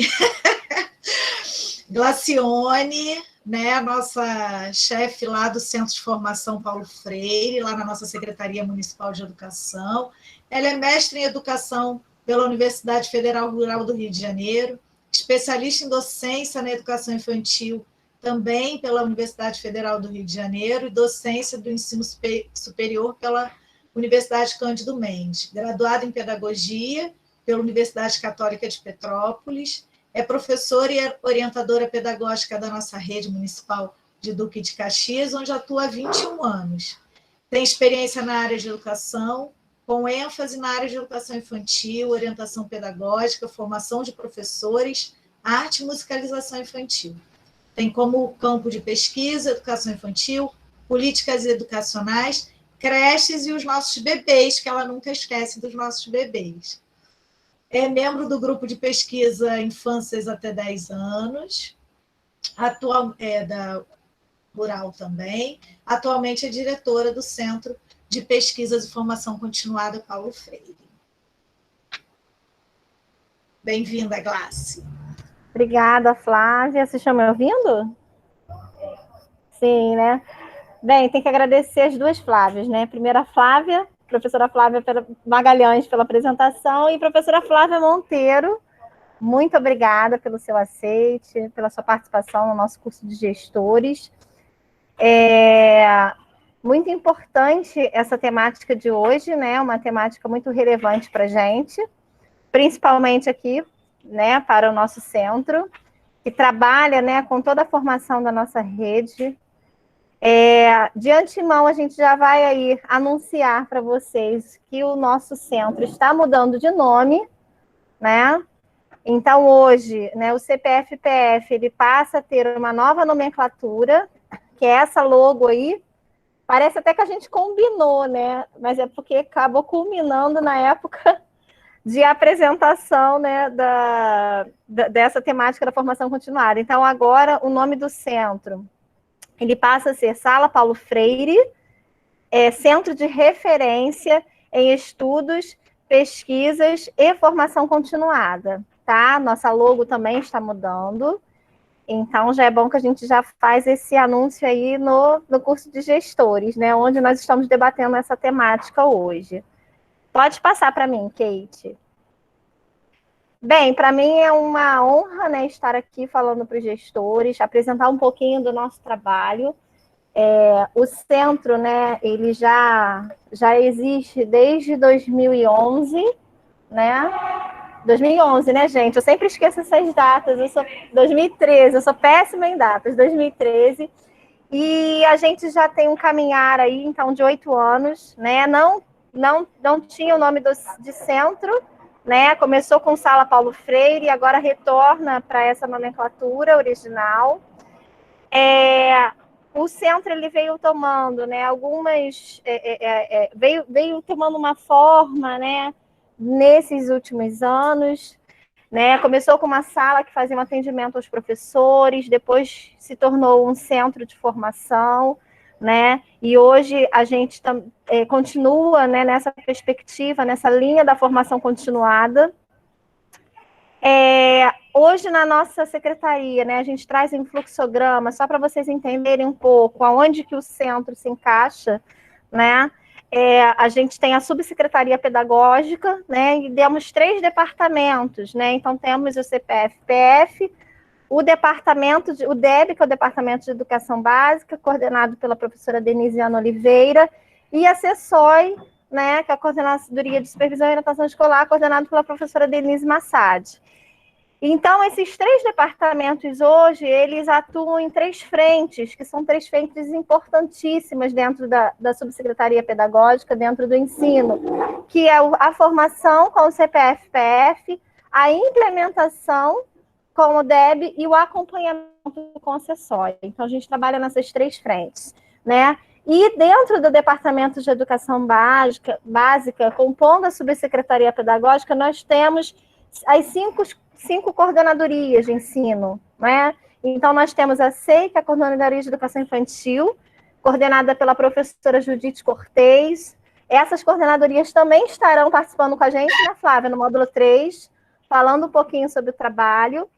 Glacione, né, a nossa chefe lá do Centro de Formação Paulo Freire, lá na nossa Secretaria Municipal de Educação. Ela é mestre em Educação pela Universidade Federal Rural do Rio de Janeiro, especialista em docência na educação infantil, também pela Universidade Federal do Rio de Janeiro, e docência do ensino superior pela Universidade Cândido Mendes, graduada em Pedagogia pela Universidade Católica de Petrópolis, é professora e orientadora pedagógica da nossa rede municipal de Duque de Caxias, onde atua há 21 anos. Tem experiência na área de educação, com ênfase na área de educação infantil, orientação pedagógica, formação de professores, arte e musicalização infantil. Tem como campo de pesquisa, educação infantil, políticas educacionais, creches e os nossos bebês, que ela nunca esquece dos nossos bebês. É membro do grupo de pesquisa Infâncias até 10 anos, da Rural também, atualmente é diretora do Centro de Pesquisas e Formação Continuada Paulo Freire. Bem-vinda, Glace. Obrigada, Flávia. Vocês estão me ouvindo? Sim, né? Bem, tem que agradecer as duas Flávias, né? Primeira Flávia, professora Flávia Magalhães pela apresentação, e professora Flávia Monteiro, muito obrigada pelo seu aceite, pela sua participação no nosso curso de gestores. Muito importante essa temática de hoje, né? Uma temática muito relevante para a gente, principalmente aqui, né, para o nosso centro, que trabalha, né, com toda a formação da nossa rede. De antemão, a gente já vai aí anunciar para vocês que o nosso centro está mudando de nome, né? Então, hoje, né, o CPF-PF ele passa a ter uma nova nomenclatura, que é essa logo aí. Parece até que a gente combinou, né? Mas é porque acabou culminando na época de apresentação, né, dessa temática da formação continuada. Então, agora, o nome do centro, ele passa a ser Sala Paulo Freire, Centro de Referência em Estudos, Pesquisas e Formação Continuada, tá? Nossa logo também está mudando. Então, já é bom que a gente já faz esse anúncio aí no curso de gestores, né? Onde nós estamos debatendo essa temática hoje. Pode passar para mim, Kate. Bem, para mim é uma honra, né, estar aqui falando para os gestores, apresentar um pouquinho do nosso trabalho. O centro, né, ele já já existe desde 2011, né? 2011, né, gente? Eu sempre esqueço essas datas. 2013, eu sou péssima em datas. 2013. E a gente já tem um caminhar aí, então, de 8 anos, né? Não tinha o nome de centro, né? Começou com Sala Paulo Freire e agora retorna para essa nomenclatura original. O centro ele veio tomando, né? Veio tomando uma forma, né? Nesses últimos anos, né? Começou com uma sala que fazia um atendimento aos professores, depois se tornou um centro de formação, né? E hoje a gente continua, né, nessa perspectiva, nessa linha da formação continuada. Hoje na nossa secretaria, né, a gente traz um fluxograma, só para vocês entenderem um pouco aonde que o centro se encaixa, né? A gente tem a subsecretaria pedagógica, né, e temos 3 departamentos, né? Então temos o CPF-PF, o DEB, que é o Departamento de Educação Básica, coordenado pela professora Denisiana Oliveira, e a CESOI, né, que é a Coordenadoria de Supervisão e Orientação Escolar, coordenado pela professora Denise Massad. Então, esses 3 departamentos hoje, eles atuam em 3 frentes, que são 3 frentes importantíssimas dentro da subsecretaria pedagógica, dentro do ensino, que é a formação com o CPF-PF, a implementação com o DEB e o acompanhamento com a CESOI. Então, a gente trabalha nessas 3 frentes, né? E dentro do Departamento de Educação Básica, compondo a subsecretaria pedagógica, nós temos as 5 coordenadorias de ensino, né? Então, nós temos a SEI, que é a Coordenadoria de Educação Infantil, coordenada pela professora Judite Cortez. Essas coordenadorias também estarão participando com a gente, né, Flávia, no módulo 3, falando um pouquinho sobre o trabalho.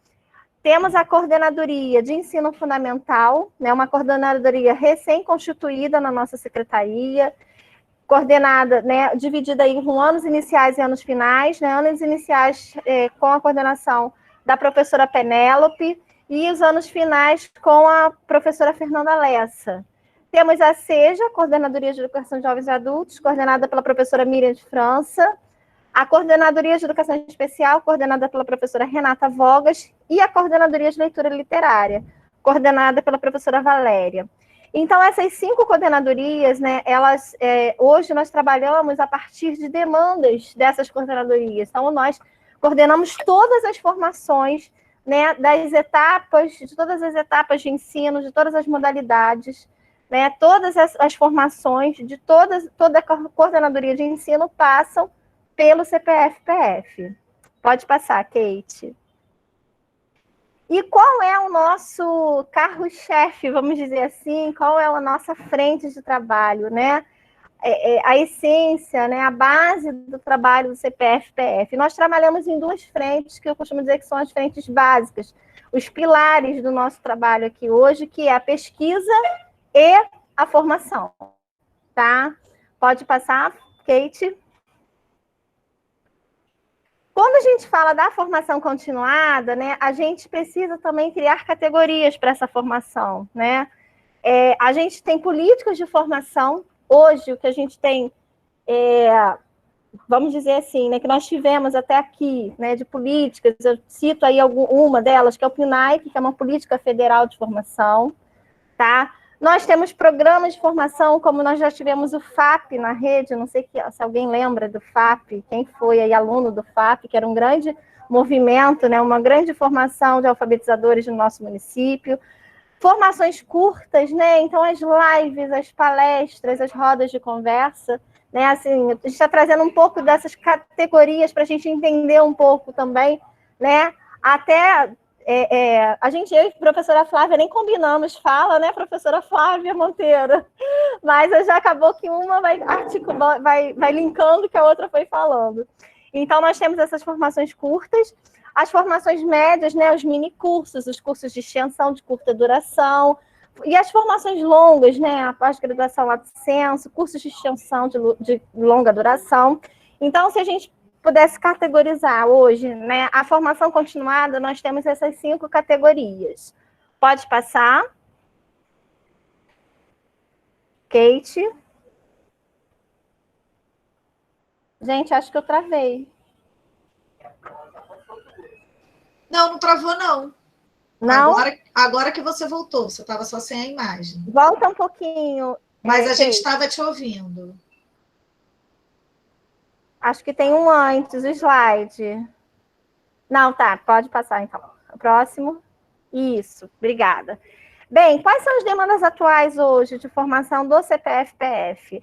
Temos a Coordenadoria de Ensino Fundamental, né, uma coordenadoria recém-constituída na nossa secretaria, coordenada, né, dividida aí com anos iniciais e anos finais, né, anos iniciais com a coordenação da professora Penélope e os anos finais com a professora Fernanda Lessa. Temos a SEJA, Coordenadoria de Educação de Jovens e Adultos, coordenada pela professora Miriam de França, a Coordenadoria de Educação Especial, coordenada pela professora Renata Vogas, e a Coordenadoria de Leitura Literária, coordenada pela professora Valéria. Então, essas 5 coordenadorias, né, elas, hoje nós trabalhamos a partir de demandas dessas coordenadorias. Então, nós coordenamos todas as formações, né, de todas as etapas de ensino, de todas as modalidades, né, todas as formações de toda a coordenadoria de ensino passam pelo CPF-PF. Pode passar, Kate. E qual é o nosso carro-chefe, vamos dizer assim, qual é a nossa frente de trabalho, né? A essência, né, a base do trabalho do CPF-PF. Nós trabalhamos em 2 frentes, que eu costumo dizer que são as frentes básicas, os pilares do nosso trabalho aqui hoje, que é a pesquisa e a formação, tá? Pode passar, Kate. Quando a gente fala da formação continuada, né, a gente precisa também criar categorias para essa formação, né? A gente tem políticas de formação. Hoje, o que a gente tem, vamos dizer assim, né, que nós tivemos até aqui, né, de políticas, eu cito aí uma delas, que é o PNAE, que é uma política federal de formação, tá? Nós temos programas de formação, como nós já tivemos o FAP na rede, não sei se alguém lembra do FAP, quem foi aí aluno do FAP, que era um grande movimento, né, uma grande formação de alfabetizadores no nosso município. Formações curtas, né, então as lives, as palestras, as rodas de conversa, né, assim, a gente está trazendo um pouco dessas categorias para a gente entender um pouco também, né, até... a gente, eu e a professora Flávia nem combinamos fala, né, professora Flávia Monteiro? Mas já acabou que uma vai linkando que a outra foi falando. Então, nós temos essas formações curtas, as formações médias, né, os mini-cursos, os cursos de extensão de curta duração, e as formações longas, né, a pós-graduação lato sensu, cursos de extensão de longa duração. Então, se a gente pudesse categorizar hoje, né, a formação continuada, nós temos essas 5 categorias. Pode passar. Kate. Gente, acho que eu travei. Não, não travou, não. Não? Agora que você voltou, você estava só sem a imagem. Volta um pouquinho. Mas a gente Kate. estava te ouvindo. Acho que tem um antes, o slide. Não, tá, pode passar então. O próximo. Isso, obrigada. Bem, quais são as demandas atuais hoje de formação do CPF-PF?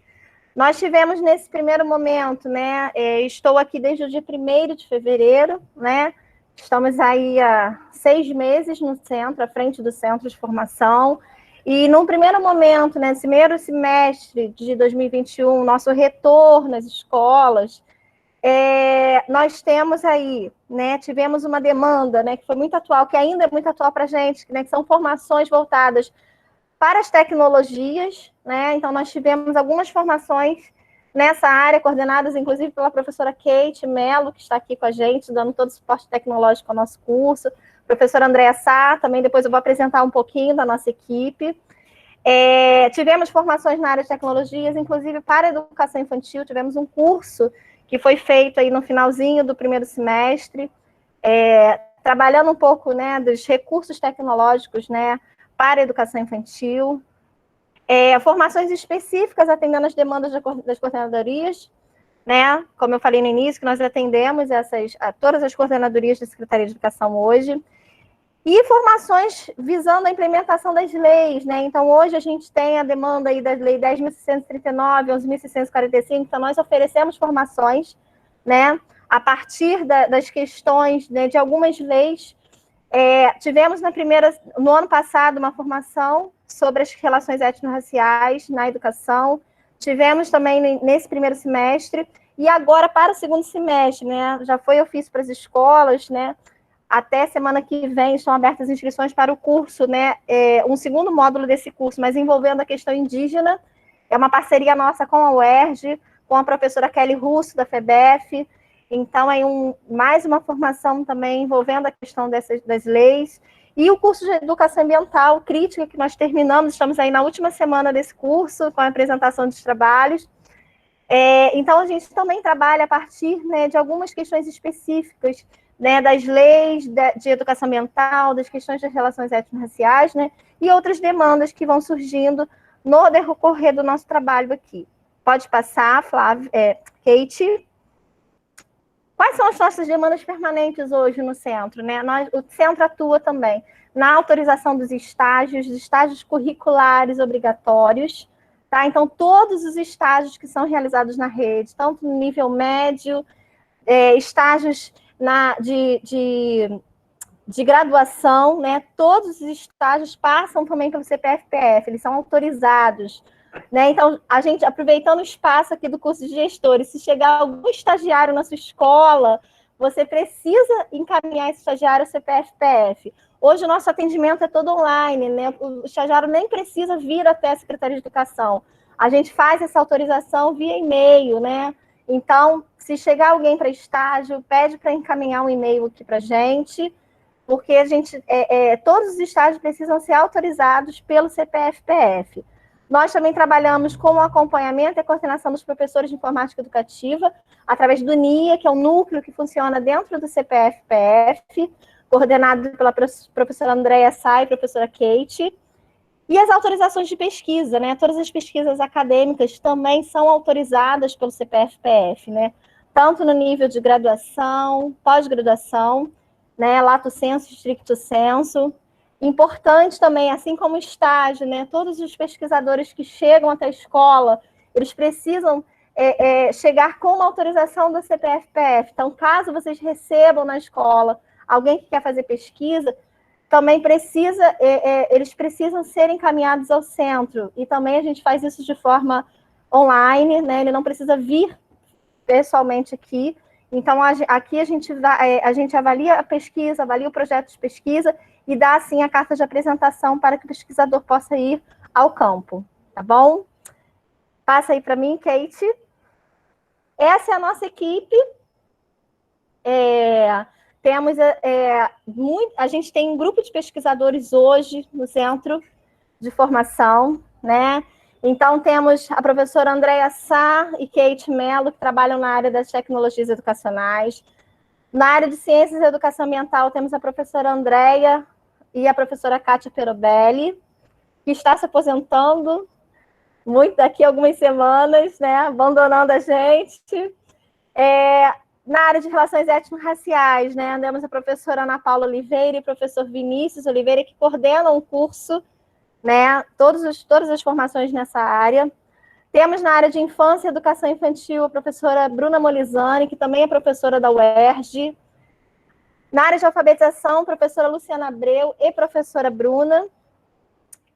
Nós tivemos nesse primeiro momento, né? Estou aqui desde o dia 1º de fevereiro, né? Estamos aí há 6 meses no centro, à frente do centro de formação. E num primeiro momento, nesse primeiro semestre de 2021, nosso retorno às escolas, nós temos aí, né? Tivemos uma demanda, né? Que foi muito atual, que ainda é muito atual para a gente, né? Que são formações voltadas para as tecnologias, né? Então, nós tivemos algumas formações nessa área, coordenadas, inclusive, pela professora Kate Mello, que está aqui com a gente, dando todo o suporte tecnológico ao nosso curso. Professora Andréa Sá, também depois eu vou apresentar um pouquinho da nossa equipe. Tivemos formações na área de tecnologias, inclusive para a educação infantil, tivemos um curso que foi feito aí no finalzinho do primeiro semestre, trabalhando um pouco, né, dos recursos tecnológicos, né, para a educação infantil, formações específicas atendendo as demandas das coordenadorias, né? Como eu falei no início, que nós atendemos todas as coordenadorias da Secretaria de Educação hoje, e formações visando a implementação das leis, né? Então, hoje a gente tem a demanda aí das leis 10.639, 11.645, então nós oferecemos formações, né? A partir das questões, né, de algumas leis. Tivemos no ano passado uma formação sobre as relações étnico-raciais na educação, tivemos também nesse primeiro semestre, e agora para o segundo semestre, né, já foi ofício para as escolas, né, até semana que vem estão abertas inscrições para o curso, né, um segundo módulo desse curso, mas envolvendo a questão indígena, é uma parceria nossa com a UERJ, com a professora Kelly Russo, da FEBEF. Então, mais uma formação também envolvendo a questão das leis. E o curso de Educação Ambiental Crítica, que nós terminamos, estamos aí na última semana desse curso, com a apresentação dos trabalhos. Então, a gente também trabalha a partir, né, de algumas questões específicas, né, das leis de educação ambiental, das questões das relações étnico-raciais, né, e outras demandas que vão surgindo no decorrer do nosso trabalho aqui. Pode passar, Flávia, Kate. Quais são as nossas demandas permanentes hoje no centro, né? O centro atua também na autorização dos estágios curriculares obrigatórios, tá? Então, todos os estágios que são realizados na rede, tanto no nível médio, estágios de graduação, né? Todos os estágios passam também pelo CPF-PF, eles são autorizados, né? Então, a gente, aproveitando o espaço aqui do curso de gestores, se chegar algum estagiário na sua escola, você precisa encaminhar esse estagiário ao CPF-PF. Hoje, o nosso atendimento é todo online, né? O estagiário nem precisa vir até a Secretaria de Educação. A gente faz essa autorização via e-mail, né? Então, se chegar alguém para estágio, pede para encaminhar um e-mail aqui para a gente, porque todos os estágios precisam ser autorizados pelo CPF-PF. Nós também trabalhamos com o acompanhamento e a coordenação dos professores de informática educativa, através do NIA, que é um núcleo que funciona dentro do CPF-PF, coordenado pela professora Andréa Sá e professora Kate. E as autorizações de pesquisa, né? Todas as pesquisas acadêmicas também são autorizadas pelo CPF-PF, né? Tanto no nível de graduação, pós-graduação, né? Lato sensu, stricto sensu. Importante também, assim como o estágio, né? Todos os pesquisadores que chegam até a escola, eles precisam chegar com uma autorização do CPF-PF. Então, caso vocês recebam na escola alguém que quer fazer pesquisa, também eles precisam ser encaminhados ao centro. E também a gente faz isso de forma online, né? Ele não precisa vir pessoalmente aqui. Então, aqui a gente avalia a pesquisa, avalia o projeto de pesquisa e dá, assim, a carta de apresentação para que o pesquisador possa ir ao campo, tá bom? Passa aí para mim, Kate. Essa é a nossa equipe. A gente tem um grupo de pesquisadores hoje no centro de formação, né? Então, temos a professora Andréa Sá e Kate Mello, que trabalham na área das tecnologias educacionais. Na área de ciências e educação ambiental, temos a professora Andréa e a professora Kátia Perobelli, que está se aposentando muito daqui a algumas semanas, né, abandonando a gente. Na área de relações étnico-raciais, né, temos a professora Ana Paula Oliveira e o professor Vinícius Oliveira, que coordenam o curso, né, todas as formações nessa área. Temos na área de infância e educação infantil a professora Bruna Molizani, que também é professora da UERJ. Na área de alfabetização, a professora Luciana Abreu e professora Bruna.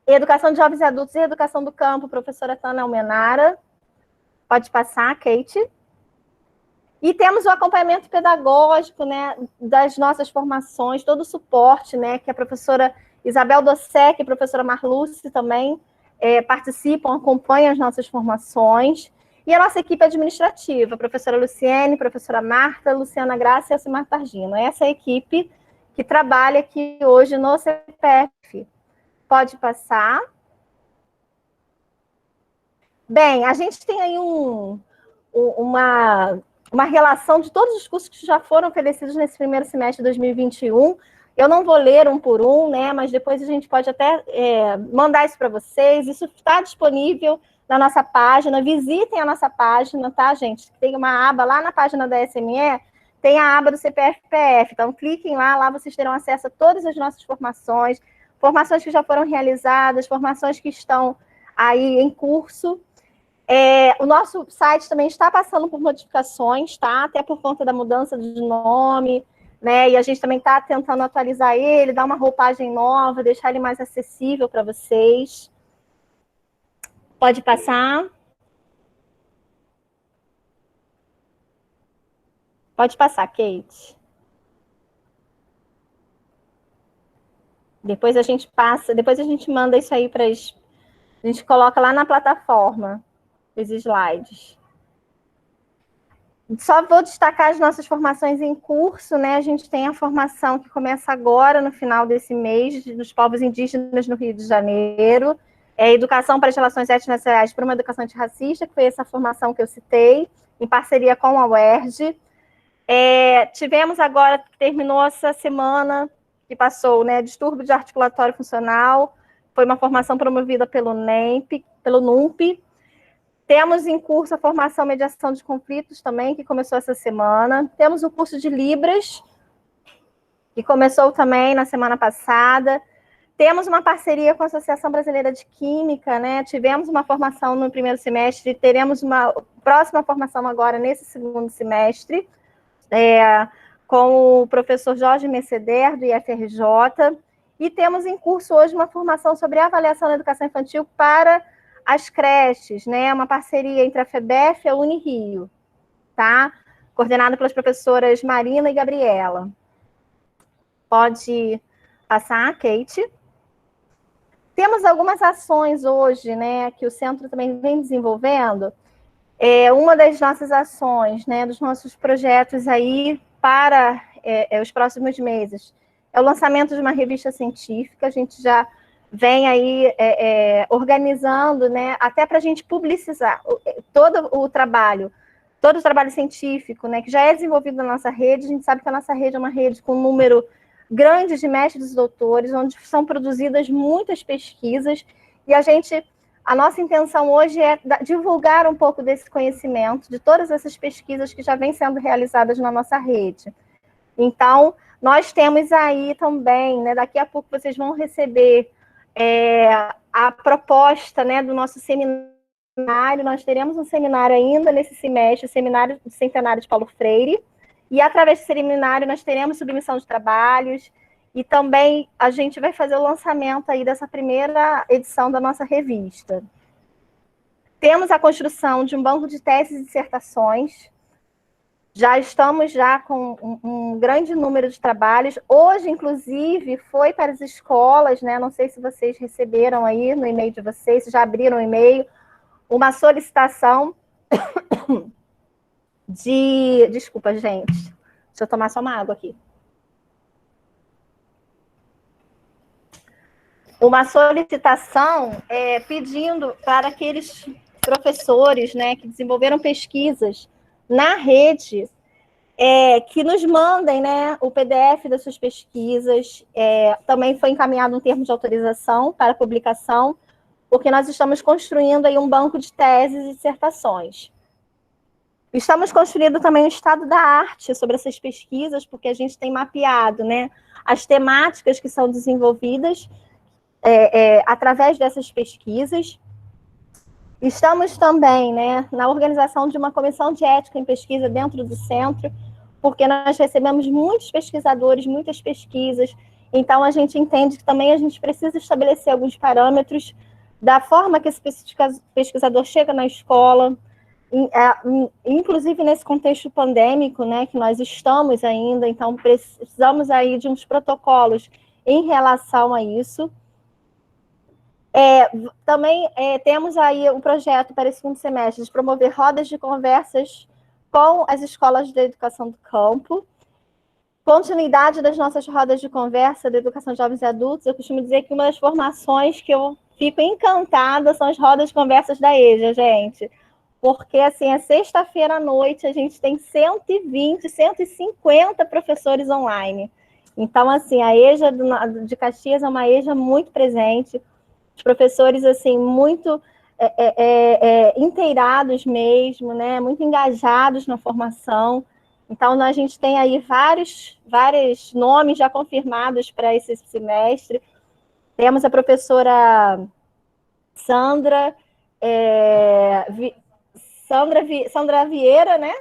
Educação de jovens e adultos e educação do campo, professora Tana Almenara. Pode passar, Kate. E temos o acompanhamento pedagógico, né, das nossas formações, todo o suporte, né, que a professora Isabel Dossek e a professora Marluce também participam, acompanham as nossas formações. E a nossa equipe administrativa, a professora Luciene, a professora Marta, Luciana Graça e a Alcimar Targino. Essa é a equipe que trabalha aqui hoje no CPF. Pode passar. Bem, a gente tem aí uma relação de todos os cursos que já foram oferecidos nesse primeiro semestre de 2021. Eu não vou ler um por um, né, mas depois a gente pode até mandar isso para vocês. Isso está disponível na nossa página. Visitem a nossa página, tá, gente? Tem uma aba lá na página da SME, tem a aba do CPF-PF. Então, cliquem lá vocês terão acesso a todas as nossas formações que já foram realizadas, formações que estão aí em curso. O nosso site também está passando por modificações, tá? Até por conta da mudança de nome, né? E a gente também está tentando atualizar ele, dar uma roupagem nova, deixar ele mais acessível para vocês. Pode passar. Pode passar, Kate. Depois a gente manda isso aí para a gente coloca lá na plataforma os slides. Só vou destacar as nossas formações em curso, né? A gente tem a formação que começa agora, no final desse mês, dos povos indígenas no Rio de Janeiro. Educação para as relações étnico-raciais para uma educação antirracista, que foi essa formação que eu citei, em parceria com a UERJ. Tivemos agora, que terminou essa semana, que passou, né? Distúrbio de articulatório funcional. Foi uma formação promovida pelo NUMP. Temos em curso a formação Mediação de Conflitos também, que começou essa semana. Temos o curso de Libras, que começou também na semana passada. Temos uma parceria com a Associação Brasileira de Química, né? Tivemos uma formação no primeiro semestre, teremos uma próxima formação agora nesse segundo semestre, com o professor Jorge Merceder, do IFRJ. E temos em curso hoje uma formação sobre avaliação da educação infantil para as creches, né? Uma parceria entre a FEBEF e a Unirio, tá? Coordenada pelas professoras Marina e Gabriela. Pode passar, Kate. Temos algumas ações hoje, né, que o centro também vem desenvolvendo. Uma das nossas ações, né, dos nossos projetos aí para os próximos meses, é o lançamento de uma revista científica. A gente já vem aí organizando, né, até para a gente publicizar todo o trabalho científico, né, que já é desenvolvido na nossa rede. A gente sabe que a nossa rede é uma rede com um número grande de mestres e doutores, onde são produzidas muitas pesquisas, e a nossa intenção hoje é divulgar um pouco desse conhecimento, de todas essas pesquisas que já vêm sendo realizadas na nossa rede. Então, nós temos aí também, né, daqui a pouco vocês vão receber a proposta, né, do nosso seminário. Nós teremos um seminário ainda nesse semestre, o Seminário do Centenário de Paulo Freire, e através do seminário nós teremos submissão de trabalhos, e também a gente vai fazer o lançamento aí dessa primeira edição da nossa revista. Temos a construção de um banco de teses e dissertações. Já estamos com um grande número de trabalhos. Hoje, inclusive, foi para as escolas, né? Não sei se vocês receberam aí no e-mail de vocês, se já abriram o e-mail, uma solicitação Desculpa, gente. Deixa eu tomar só uma água aqui. uma solicitação pedindo para aqueles professores, né, que desenvolveram pesquisas na rede, que nos mandem, né, o PDF das suas pesquisas. Também foi encaminhado um termo de autorização para publicação, porque nós estamos construindo aí um banco de teses e dissertações. Estamos construindo também um estado da arte sobre essas pesquisas, porque a gente tem mapeado, né, as temáticas que são desenvolvidas através dessas pesquisas. Estamos também, né, na organização de uma comissão de ética em pesquisa dentro do centro, porque nós recebemos muitos pesquisadores, muitas pesquisas, então a gente entende que também a gente precisa estabelecer alguns parâmetros da forma que esse pesquisador chega na escola, inclusive nesse contexto pandêmico, né, que nós estamos ainda, então precisamos aí de uns protocolos em relação a isso. Também temos aí um projeto para esse segundo semestre de promover rodas de conversas com as escolas de educação do campo. Continuidade das nossas rodas de conversa da educação de jovens e adultos. Eu costumo dizer que uma das formações que eu fico encantada são as rodas de conversas da EJA, gente. Porque, assim, sexta-feira à noite a gente tem 120, 150 professores online. Então, assim, a EJA de Caxias é uma EJA muito presente. Os professores, assim, muito inteirados mesmo, né? Muito engajados na formação. Então, a gente tem aí vários nomes já confirmados para esse semestre. Temos a professora Sandra Vieira, né?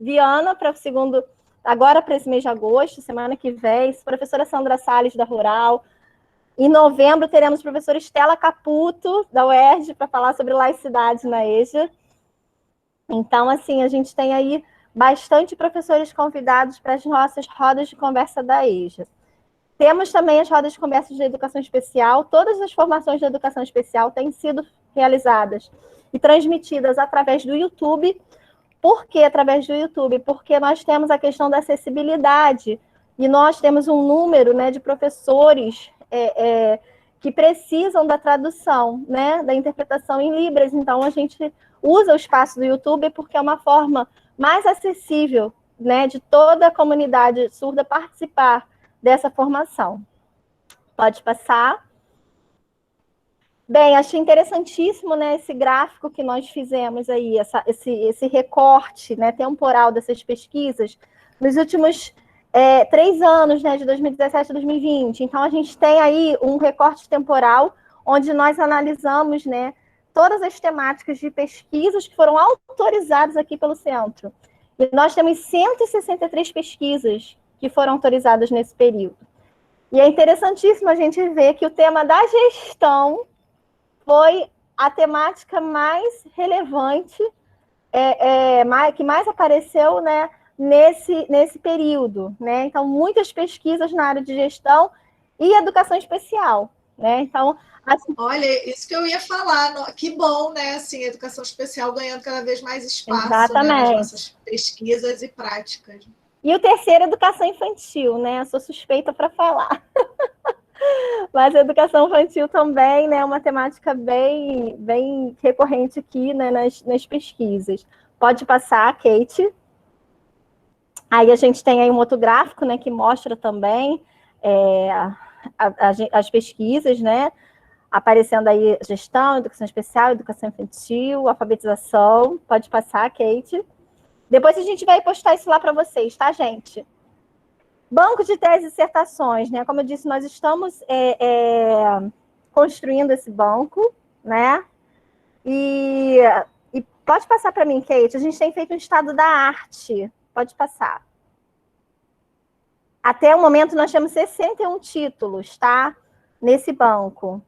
Viana, para o segundo, agora para esse mês de agosto, semana que vem, professora Sandra Salles, da Rural. Em novembro, teremos a professora Estela Caputo, da UERJ, para falar sobre laicidade na EJA. Então, assim, a gente tem aí bastante professores convidados para as nossas rodas de conversa da EJA. Temos também as rodas de conversa de educação especial. Todas as formações de educação especial têm sido realizadas e transmitidas através do YouTube. Por que através do YouTube? Porque nós temos a questão da acessibilidade e nós temos um número, né, de professores que precisam da tradução, né, da interpretação em Libras. Então, a gente usa o espaço do YouTube porque é uma forma mais acessível, né, de toda a comunidade surda participar dessa formação. Pode passar. Bem, achei interessantíssimo, né, esse gráfico que nós fizemos aí, esse recorte, né, temporal dessas pesquisas nos últimos 3 anos, né, de 2017 a 2020. Então, a gente tem aí um recorte temporal onde nós analisamos, né, todas as temáticas de pesquisas que foram autorizadas aqui pelo centro. E nós temos 163 pesquisas que foram autorizadas nesse período. E é interessantíssimo a gente ver que o tema da gestão foi a temática mais relevante, que mais apareceu, né, nesse período, né? Então, muitas pesquisas na área de gestão e educação especial, né? Então, assim, olha, isso que eu ia falar, que bom, né? Assim, a educação especial ganhando cada vez mais espaço, né, nas nossas pesquisas e práticas. E o terceiro, educação infantil, né? Eu sou suspeita para falar. Mas a educação infantil também, né, é uma temática bem, bem recorrente aqui, né, nas pesquisas. Pode passar, Kate. Aí a gente tem aí um outro gráfico, né, que mostra também as pesquisas, né, aparecendo aí gestão, educação especial, educação infantil, alfabetização. Pode passar, Kate. Depois a gente vai postar isso lá para vocês, tá, gente? Banco de teses e dissertações, né? Como eu disse, nós estamos construindo esse banco, né? E pode passar para mim, Kate. A gente tem feito um estado da arte. Pode passar. Até o momento, nós temos 61 títulos, tá? Nesse banco.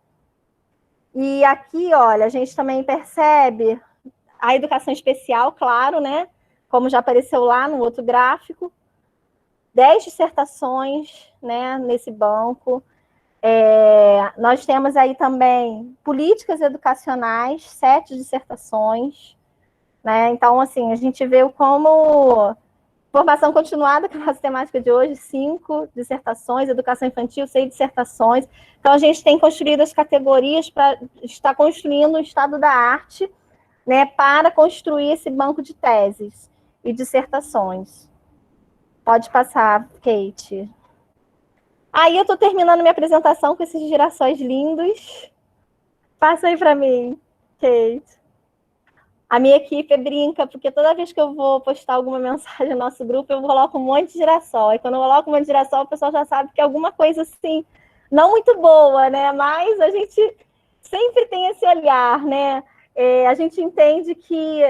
E aqui, olha, a gente também percebe a educação especial, claro, né? Como já apareceu lá no outro gráfico. 10 dissertações, né, nesse banco. Nós temos aí também políticas educacionais, 7 dissertações, né? Então, assim, a gente vê como Formação continuada, que é a nossa temática de hoje, 5 dissertações, educação infantil, 6 dissertações. Então, a gente tem construído as categorias para estar construindo o estado da arte, né, para construir esse banco de teses e dissertações. Pode passar, Kate. Aí eu estou terminando minha apresentação com esses girassóis lindos. Passa aí para mim, Kate. A minha equipe brinca, porque toda vez que eu vou postar alguma mensagem no nosso grupo, eu coloco um monte de girassol. E quando eu coloco um monte de girassol, o pessoal já sabe que é alguma coisa assim, não muito boa, né? Mas a gente sempre tem esse olhar, né? A gente entende que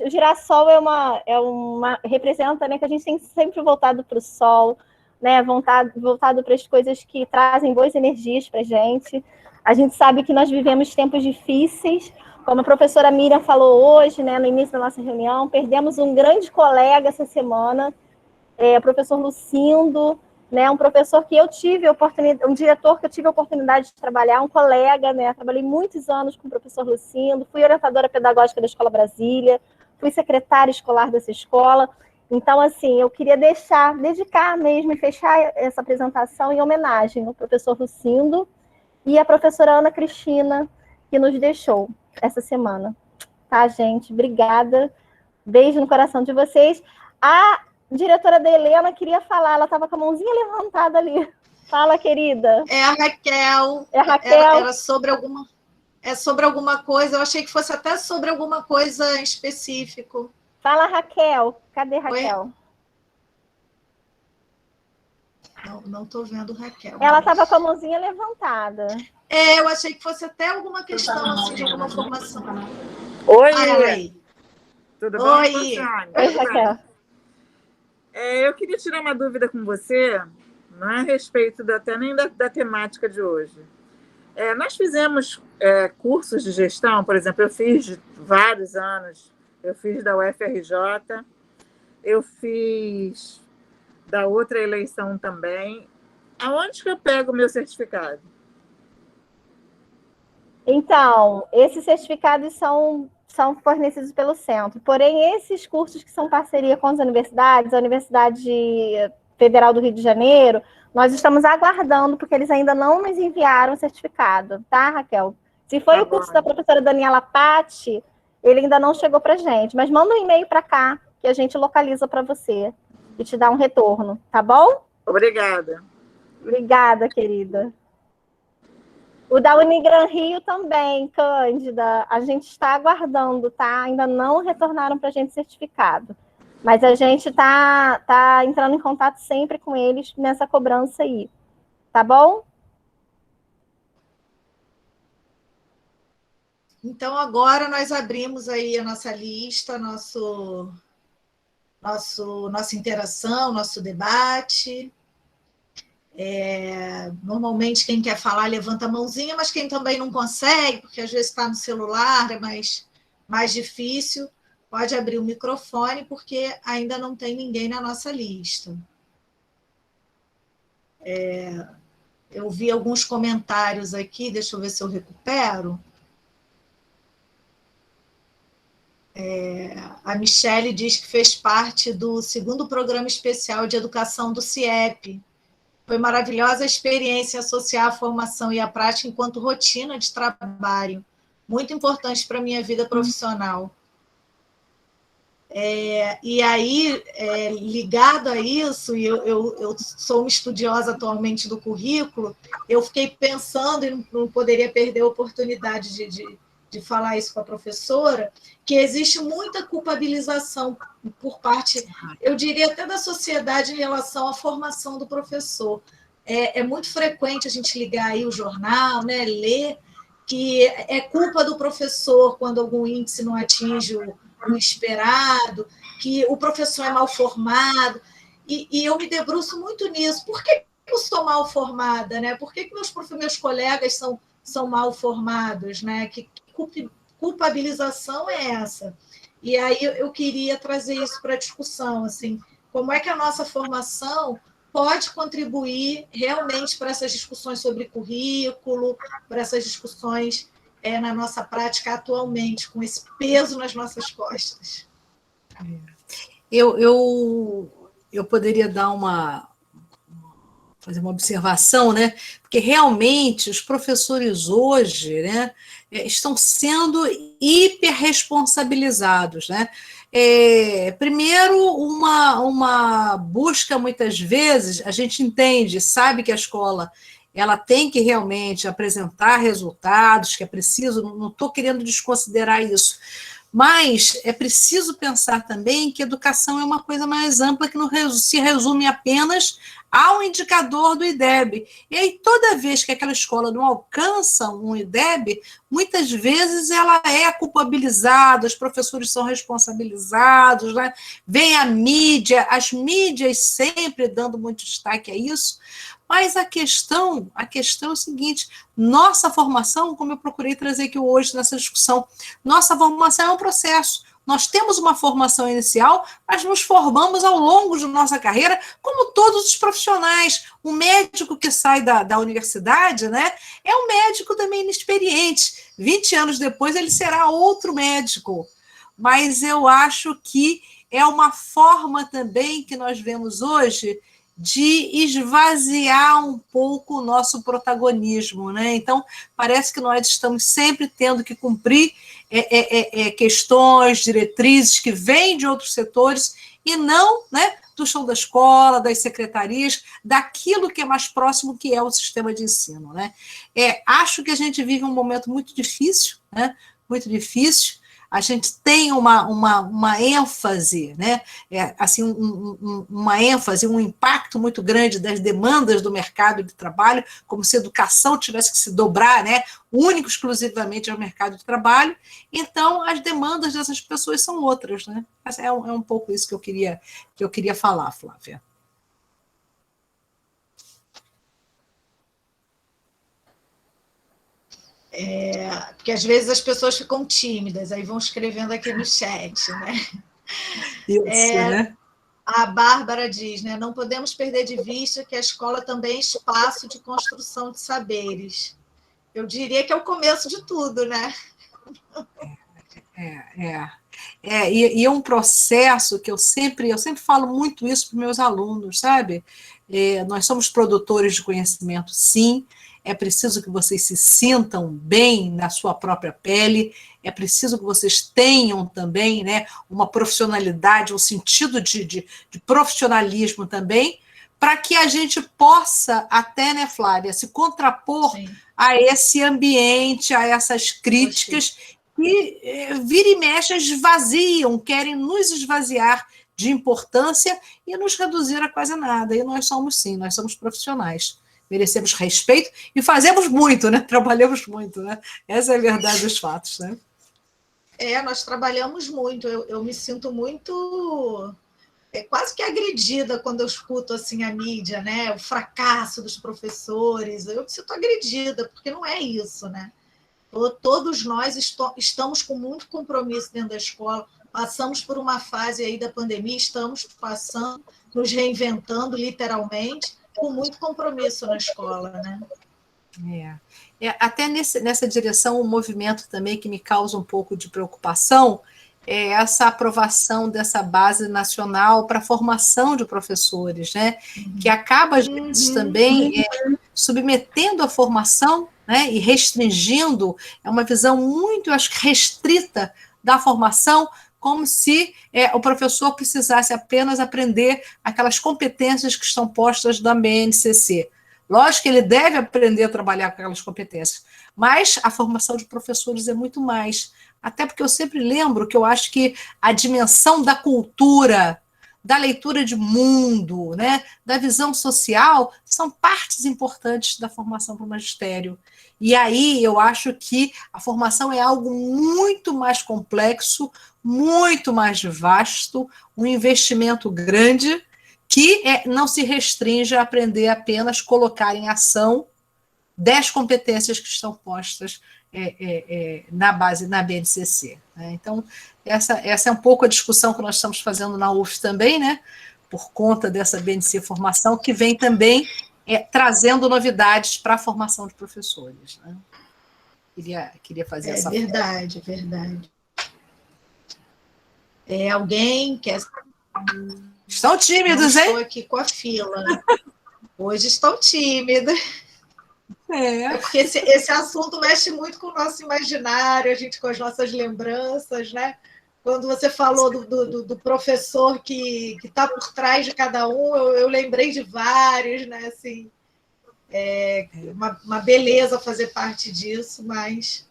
o girassol representa, né, que a gente tem sempre voltado para o sol, né? Voltado para as coisas que trazem boas energias para a gente. A gente sabe que nós vivemos tempos difíceis. Como a professora Miriam falou hoje, né, no início da nossa reunião, perdemos um grande colega essa semana, o professor Lucindo, né, um professor que eu tive oportunidade, um diretor que eu tive a oportunidade de trabalhar, um colega, né, trabalhei muitos anos com o professor Lucindo, fui orientadora pedagógica da Escola Brasília, fui secretária escolar dessa escola. Então, assim, eu queria dedicar mesmo e fechar essa apresentação em homenagem ao professor Lucindo e à professora Ana Cristina, que nos deixou essa semana. Tá, gente? Obrigada. Beijo no coração de vocês. A diretora da Helena queria falar, ela estava com a mãozinha levantada ali. Fala, querida. É a Raquel. É a Raquel. Era sobre alguma coisa, eu achei que fosse até sobre alguma coisa em específico. Fala, Raquel. Cadê Raquel? Oi? Não estou vendo Raquel. Ela estava com a mãozinha levantada. Eu achei que fosse até alguma questão assim, de alguma formação. Oi, aí. Tudo bom? Oi, Raquel. Eu queria tirar uma dúvida com você, não é a respeito até nem da temática de hoje. Nós fizemos cursos de gestão, por exemplo, eu fiz vários anos, eu fiz da UFRJ, eu fiz da outra eleição também. Aonde que eu pego o meu certificado? Então, esses certificados são fornecidos pelo centro. Porém, esses cursos que são parceria com as universidades, a Universidade Federal do Rio de Janeiro, nós estamos aguardando, porque eles ainda não nos enviaram o certificado, tá, Raquel? Se foi o curso da professora Daniela Patti, ele ainda não chegou para a gente, mas manda um e-mail para cá, que a gente localiza para você e te dá um retorno, tá bom? Obrigada. Obrigada, querida. O da Unigran Rio também, Cândida, a gente está aguardando, tá? Ainda não retornaram para a gente certificado. Mas a gente tá entrando em contato sempre com eles nessa cobrança aí. Tá bom? Então, agora nós abrimos aí a nossa lista, nossa interação, nosso debate. Normalmente, quem quer falar levanta a mãozinha, mas quem também não consegue, porque às vezes está no celular, é mais difícil, pode abrir o microfone, porque ainda não tem ninguém na nossa lista. Eu vi alguns comentários aqui, deixa eu ver se eu recupero. A Michele diz que fez parte do 2º Programa Especial de Educação do CIEP. Foi maravilhosa a experiência associar a formação e a prática enquanto rotina de trabalho, muito importante para a minha vida profissional. E aí, ligado a isso, e eu sou uma estudiosa atualmente do currículo, eu fiquei pensando, e não poderia perder a oportunidade de falar isso com a professora, que existe muita culpabilização por parte, eu diria até da sociedade em relação à formação do professor. É muito frequente a gente ligar aí o jornal, né, ler, que é culpa do professor quando algum índice não atinge o esperado, que o professor é mal formado, e eu me debruço muito nisso. Por que eu sou mal formada, né? Por que meus colegas são mal formados, né? Que culpabilização é essa? E aí eu queria trazer isso para a discussão, assim, como é que a nossa formação pode contribuir realmente para essas discussões sobre currículo, para essas discussões na nossa prática atualmente, com esse peso nas nossas costas. Eu poderia fazer uma observação, né? Porque realmente os professores hoje, né, estão sendo hiperresponsabilizados, né? Primeiro, uma busca, muitas vezes, a gente entende, sabe que a escola ela tem que realmente apresentar resultados, que é preciso, não estou querendo desconsiderar isso, mas é preciso pensar também que educação é uma coisa mais ampla que não se resume apenas ao indicador do IDEB. E aí, toda vez que aquela escola não alcança um IDEB, muitas vezes ela é culpabilizada, os professores são responsabilizados, né? Vem a mídia, as mídias sempre dando muito destaque a isso. Mas a questão é o seguinte, nossa formação, como eu procurei trazer aqui hoje nessa discussão, nossa formação é um processo. Nós temos uma formação inicial, mas nos formamos ao longo de nossa carreira, como todos os profissionais. O médico que sai da universidade, né, é um médico também inexperiente. 20 anos depois, ele será outro médico. Mas eu acho que é uma forma também que nós vemos hoje de esvaziar um pouco o nosso protagonismo, né? Então, parece que nós estamos sempre tendo que cumprir questões, diretrizes que vêm de outros setores e não, né, do chão da escola, das secretarias, daquilo que é mais próximo, que é o sistema de ensino, né? Acho que a gente vive um momento muito difícil, né? Muito difícil. A gente tem uma ênfase, né? Assim, uma ênfase, um impacto muito grande das demandas do mercado de trabalho, como se a educação tivesse que se dobrar, né? Único, exclusivamente ao mercado de trabalho. Então, as demandas dessas pessoas são outras, né? É um pouco isso que eu queria falar, Flávia. Porque às vezes as pessoas ficam tímidas, aí vão escrevendo aqui no chat, né? Isso, né? A Bárbara diz, né? Não podemos perder de vista que a escola também é espaço de construção de saberes. Eu diria que é o começo de tudo, né? E é um processo que eu sempre falo muito isso para os meus alunos, sabe? Nós somos produtores de conhecimento, sim. É preciso que vocês se sintam bem na sua própria pele, é preciso que vocês tenham também, né, uma profissionalidade, um sentido de profissionalismo também, para que a gente possa até, né, Flávia, se contrapor Sim. a esse ambiente, a essas críticas que vira e mexe esvaziam, querem nos esvaziar de importância e nos reduzir a quase nada. E nós somos, sim, nós somos profissionais. Merecemos respeito e fazemos muito, né? Trabalhamos muito, né? Essa é a verdade dos fatos, né? Nós trabalhamos muito. Eu me sinto muito quase que agredida quando eu escuto assim a mídia, né? O fracasso dos professores. Eu me sinto agredida, porque não é isso, né? Todos nós estamos com muito compromisso dentro da escola. Passamos por uma fase aí da pandemia, estamos passando, nos reinventando literalmente, com muito compromisso na escola, né? Até nessa direção, um movimento também que me causa um pouco de preocupação é essa aprovação dessa base nacional para a formação de professores, né? Que acaba, às vezes, também submetendo a formação, né? E restringindo, é uma visão muito, eu acho, restrita da formação, como se o professor precisasse apenas aprender aquelas competências que estão postas da BNCC. Lógico que ele deve aprender a trabalhar com aquelas competências, mas a formação de professores é muito mais. Até porque eu sempre lembro que eu acho que a dimensão da cultura, da leitura de mundo, né, da visão social, são partes importantes da formação para o magistério. E aí eu acho que a formação é algo muito mais complexo, muito mais vasto, um investimento grande, que não se restringe a aprender apenas colocar em ação 10 competências que estão postas na base, na BNCC. Né? Então, essa é um pouco a discussão que nós estamos fazendo na UF também, né? Por conta dessa BNC Formação, que vem também trazendo novidades para a formação de professores. Né? Queria fazer essa verdade, é verdade. Alguém quer... Estão tímidos, Não hein? estou aqui com a fila. Hoje estão tímidas. É porque esse assunto mexe muito com o nosso imaginário, a gente com as nossas lembranças, né? Quando você falou do professor que está por trás de cada um, eu lembrei de vários, né? Assim, uma beleza fazer parte disso, mas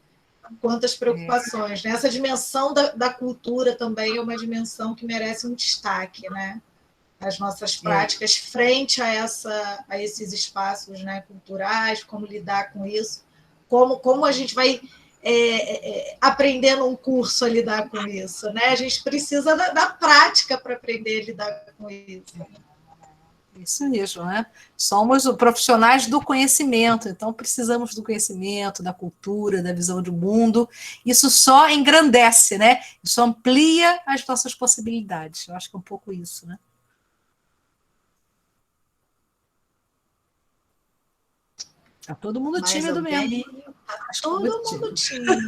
quantas preocupações, né? Essa dimensão da cultura também é uma dimensão que merece um destaque, né? As nossas práticas frente a esses espaços, né, culturais, como lidar com isso, como a gente vai aprender num curso a lidar com isso, né? A gente precisa da prática para aprender a lidar com isso. Isso mesmo, né? Somos profissionais do conhecimento, então precisamos do conhecimento, da cultura, da visão do mundo. Isso só engrandece, né? Isso amplia as nossas possibilidades. Eu acho que é um pouco isso, né? Tá todo mundo tímido mesmo. Tá todo mundo tímido.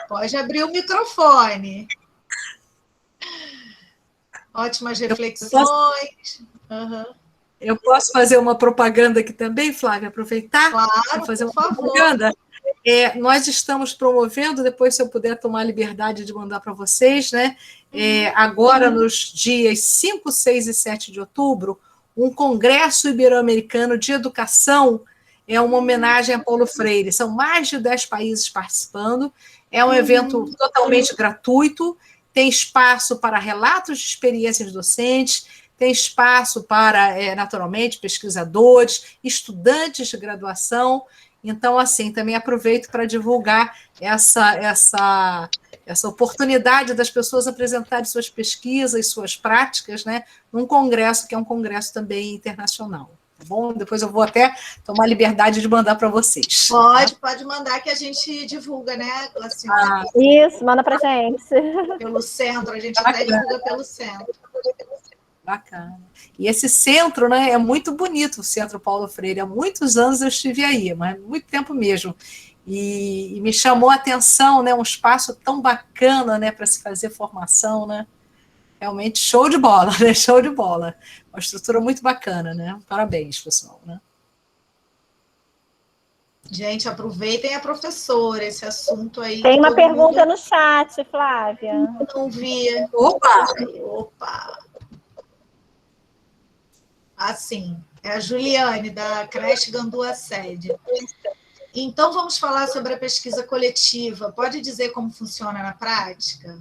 Pode abrir o microfone. Ótimas reflexões. Eu posso fazer uma propaganda aqui também, Flávia? Aproveitar? Claro, fazer uma por favor. propaganda. Nós estamos promovendo, depois, se eu puder tomar a liberdade de mandar para vocês, né? Agora, nos dias 5, 6 e 7 de outubro, um congresso ibero-americano de educação. É uma homenagem a Paulo Freire. São mais de 10 países participando. É um evento totalmente gratuito. Tem espaço para relatos de experiências docentes, tem espaço para, naturalmente, pesquisadores, estudantes de graduação. Então, assim, também aproveito para divulgar essa oportunidade das pessoas apresentarem suas pesquisas, suas práticas, né, num congresso que é um congresso também internacional. Tá bom? Depois eu vou até tomar liberdade de mandar para vocês. Pode mandar que a gente divulga, né, Isso, manda para a gente. Pelo centro, a gente até divulga pelo centro. Bacana. E esse centro, né, é muito bonito, o Centro Paulo Freire. Há muitos anos eu estive aí, mas muito tempo mesmo. E me chamou a atenção, né, um espaço tão bacana, né, para se fazer formação, né? Realmente show de bola, né? Show de bola. Uma estrutura muito bacana, né? Parabéns, pessoal, né? Gente, aproveitem a professora, esse assunto aí. Tem uma pergunta no chat, Flávia. Não vi. Opa! Assim, é a Juliane, da creche Gandua Sede. Então, vamos falar sobre a pesquisa coletiva. Pode dizer como funciona na prática?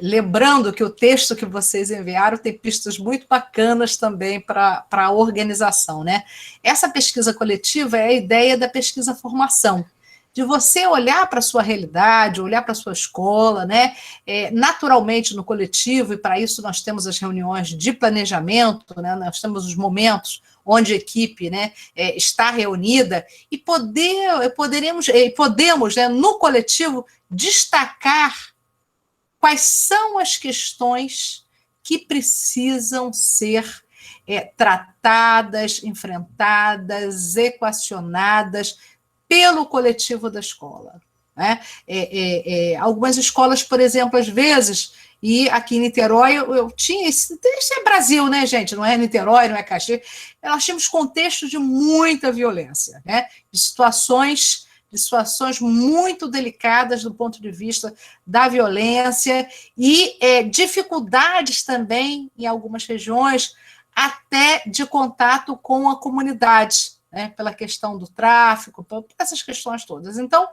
Lembrando que o texto que vocês enviaram tem pistas muito bacanas também para a organização, né? Essa pesquisa coletiva é a ideia da pesquisa-formação, de você olhar para a sua realidade, olhar para a sua escola, né? Naturalmente no coletivo, e para isso nós temos as reuniões de planejamento, né? Nós temos os momentos onde a equipe, né, está reunida, e podemos, né, no coletivo, destacar quais são as questões que precisam ser tratadas, enfrentadas, equacionadas pelo coletivo da escola, né? Algumas escolas, por exemplo, às vezes, e aqui em Niterói eu tinha isso é Brasil, né, gente? Não é Niterói, não é Caxias. Nós tínhamos contextos de muita violência, né? De situações muito delicadas do ponto de vista da violência e dificuldades também, em algumas regiões, até de contato com a comunidade, né, pela questão do tráfico, por essas questões todas. Então,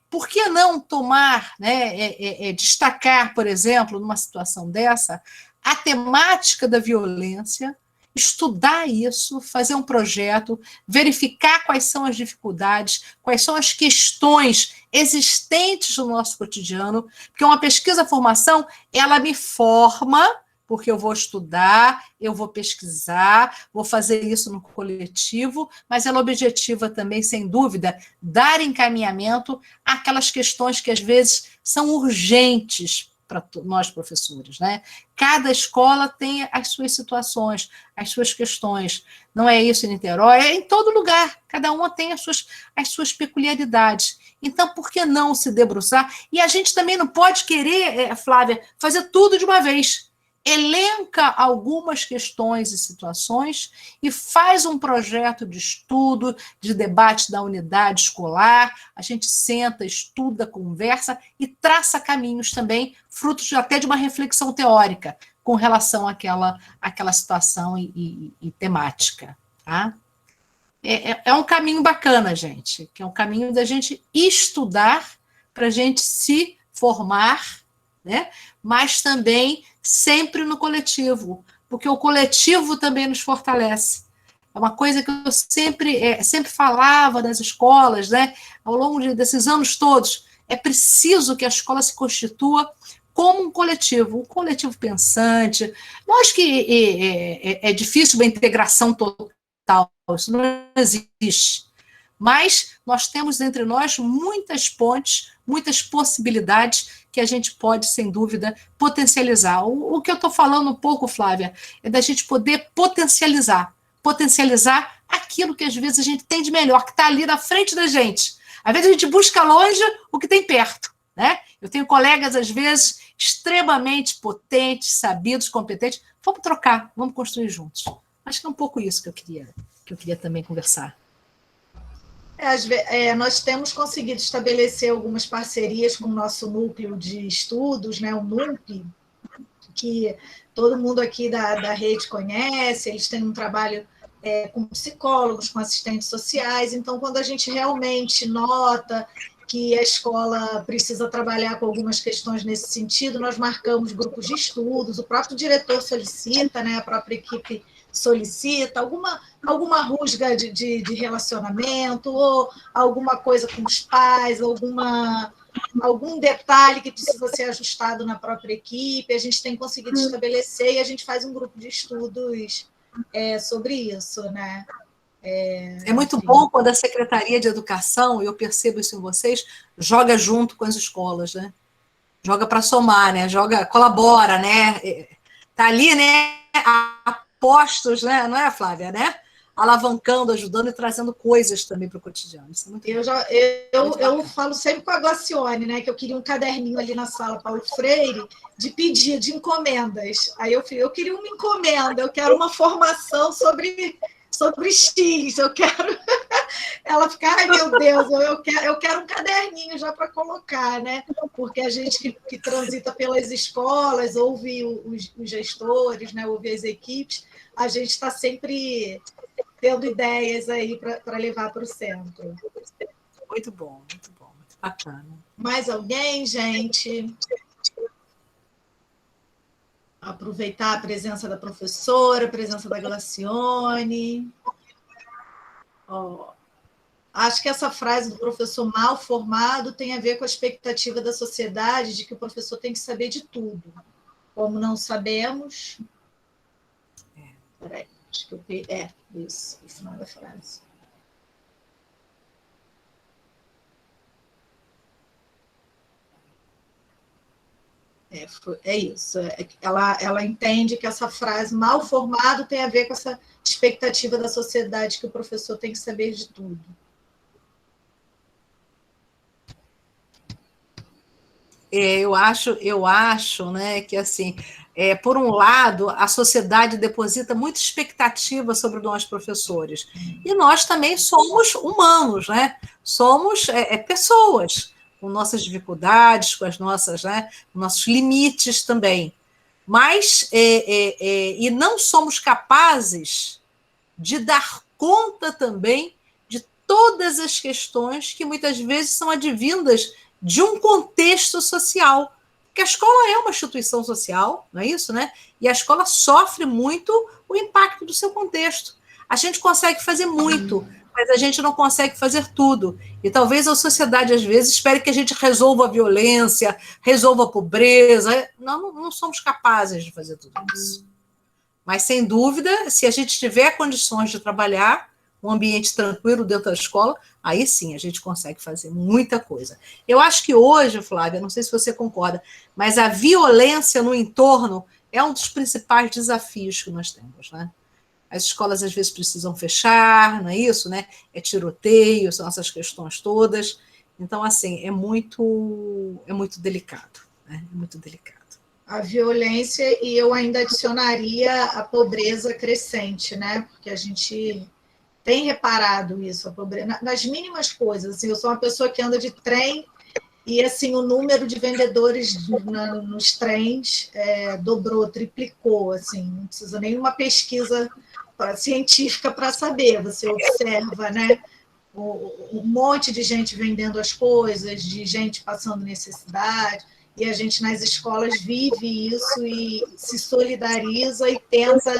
por que não tomar, né, destacar, por exemplo, numa situação dessa, a temática da violência, estudar isso, fazer um projeto, verificar quais são as dificuldades, quais são as questões existentes no nosso cotidiano, porque uma pesquisa-formação, ela me forma, porque eu vou estudar, eu vou pesquisar, vou fazer isso no coletivo, mas ela objetiva também, sem dúvida, dar encaminhamento àquelas questões que, às vezes, são urgentes para nós professores, né? Cada escola tem as suas situações, as suas questões. Não é isso em Niterói, é em todo lugar. Cada uma tem as suas peculiaridades. Então, por que não se debruçar? E a gente também não pode querer, Flávia, fazer tudo de uma vez. Elenca algumas questões e situações e faz um projeto de estudo, de debate da unidade escolar. A gente senta, estuda, conversa e traça caminhos também, frutos até de uma reflexão teórica com relação àquela situação e temática. Tá? É um caminho bacana, gente, que é um caminho da gente estudar para a gente se formar, né? Mas também sempre no coletivo, porque o coletivo também nos fortalece. É uma coisa que eu sempre falava nas escolas, né? Ao longo desses anos todos, é preciso que a escola se constitua como um coletivo pensante. Lógico que é difícil uma integração total, isso não existe. Mas nós temos entre nós muitas pontes, muitas possibilidades que a gente pode, sem dúvida, potencializar. O que eu estou falando um pouco, Flávia, é da gente poder potencializar aquilo que às vezes a gente tem de melhor, que está ali na frente da gente. Às vezes a gente busca longe o que tem perto, né? Eu tenho colegas, às vezes, extremamente potentes, sabidos, competentes. Vamos trocar, vamos construir juntos. Acho que é um pouco isso que eu queria também conversar. Nós temos conseguido estabelecer algumas parcerias com o nosso núcleo de estudos, né, o NUMP, que todo mundo aqui da rede conhece. Eles têm um trabalho com psicólogos, com assistentes sociais. Então, quando a gente realmente nota que a escola precisa trabalhar com algumas questões nesse sentido, nós marcamos grupos de estudos, o próprio diretor solicita, né, a própria equipe solicita alguma rusga de relacionamento, ou alguma coisa com os pais, algum detalhe que precisa ser ajustado na própria equipe. A gente tem conseguido estabelecer e a gente faz um grupo de estudos sobre isso, né? É muito bom quando a Secretaria de Educação, eu percebo isso em vocês, joga junto com as escolas, né? Joga para somar, né? Colabora, né? Tá ali, né? Postos, né? Não é, Flávia, né? Alavancando, ajudando e trazendo coisas também para o cotidiano. Isso é muito eu falo sempre com a Glacione, né? Que eu queria um caderninho ali na sala Paulo Freire de pedido, de encomendas. Aí eu queria uma encomenda, eu quero uma formação sobre X, eu quero. Ela fica, ai meu Deus, eu quero um caderninho já para colocar, né? Porque a gente que transita pelas escolas, ouve os gestores, né? Ouve as equipes, a gente está sempre tendo ideias aí para levar para o centro. Muito bom, muito bacana. Mais alguém, gente? Aproveitar a presença da professora, a presença da Glacione. Acho que essa frase do professor mal formado tem a ver com a expectativa da sociedade de que o professor tem que saber de tudo. Como não sabemos... Peraí, acho que isso, o final da frase. É isso. Ela entende que essa frase mal formado tem a ver com essa expectativa da sociedade que o professor tem que saber de tudo. Eu acho, né, que assim, por um lado, a sociedade deposita muita expectativa sobre nós professores. E nós também somos humanos, né? Somos pessoas, com nossas dificuldades, com as nossas, né, nossos limites também. Mas, e não somos capazes de dar conta também de todas as questões que muitas vezes são advindas de um contexto social. Porque a escola é uma instituição social, não é isso, né? E a escola sofre muito o impacto do seu contexto. A gente consegue fazer muito, mas a gente não consegue fazer tudo. E talvez a sociedade, às vezes, espere que a gente resolva a violência, resolva a pobreza. Não somos capazes de fazer tudo isso. Mas, sem dúvida, se a gente tiver condições de trabalhar um ambiente tranquilo dentro da escola, aí sim a gente consegue fazer muita coisa. Eu acho que hoje, Flávia, não sei se você concorda, mas a violência no entorno é um dos principais desafios que nós temos, né? As escolas às vezes precisam fechar, não é isso, né? É tiroteio, são essas questões todas. Então, assim, é muito delicado, né? É muito delicado. A violência, e eu ainda adicionaria a pobreza crescente, né? Porque a gente tem reparado isso, a pobreza, nas mínimas coisas. Assim, eu sou uma pessoa que anda de trem e assim o número de vendedores nos trens dobrou, triplicou. Assim, não precisa nenhuma pesquisa científica para saber. Você observa, né? Um monte de gente vendendo as coisas, de gente passando necessidade. E a gente nas escolas vive isso e se solidariza e tenta,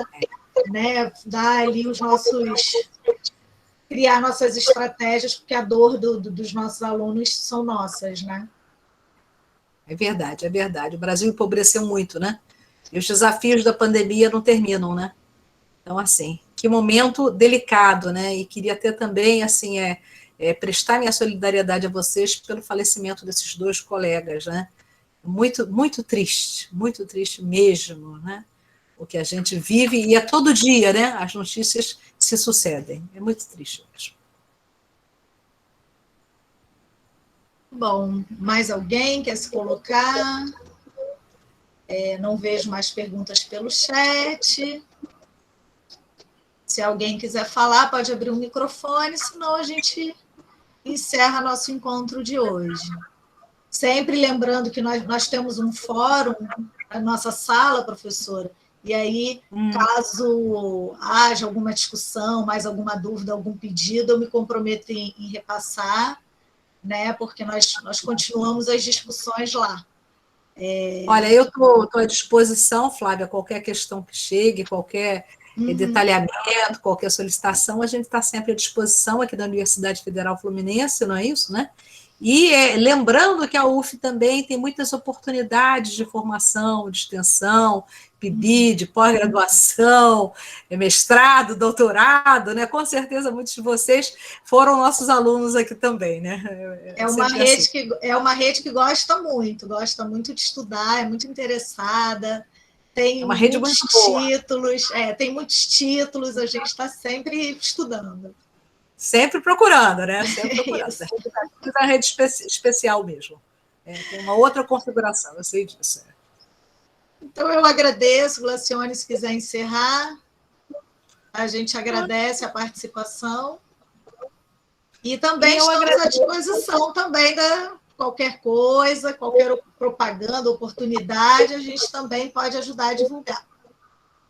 né, dar ali criar nossas estratégias, porque a dor dos nossos alunos são nossas, né? É verdade, é verdade. O Brasil empobreceu muito, né? E os desafios da pandemia não terminam, né? Então, assim, que momento delicado, né? E queria ter também, assim, prestar minha solidariedade a vocês pelo falecimento desses 2 colegas, né? Muito triste mesmo, né? O que a gente vive, e é todo dia, né? As notícias se sucedem. É muito triste mesmo. Bom, mais alguém quer se colocar? Não vejo mais perguntas pelo chat. Se alguém quiser falar, pode abrir o microfone, senão a gente encerra nosso encontro de hoje. Sempre lembrando que nós temos um fórum na nossa sala, professora, e aí, caso haja alguma discussão, mais alguma dúvida, algum pedido, eu me comprometo em repassar, né? Porque nós continuamos as discussões lá. Olha, eu estou à disposição, Flávia, qualquer questão que chegue, qualquer detalhamento, qualquer solicitação, a gente está sempre à disposição aqui da Universidade Federal Fluminense, não é isso, né? E lembrando que a UF também tem muitas oportunidades de formação, de extensão, PIBID, de pós-graduação, mestrado, doutorado, né? Com certeza muitos de vocês foram nossos alunos aqui também, né? É uma rede que gosta muito de estudar, é muito interessada, tem uma rede muitos muito títulos, tem muitos títulos, a gente está sempre estudando. Sempre procurando, né? Sempre procurando. Isso. É uma rede especial mesmo. Tem uma outra configuração, eu sei disso. Então, eu agradeço, Glacione, se quiser encerrar. A gente agradece a participação. E também estamos à disposição também da qualquer coisa, qualquer propaganda, oportunidade, a gente também pode ajudar a divulgar.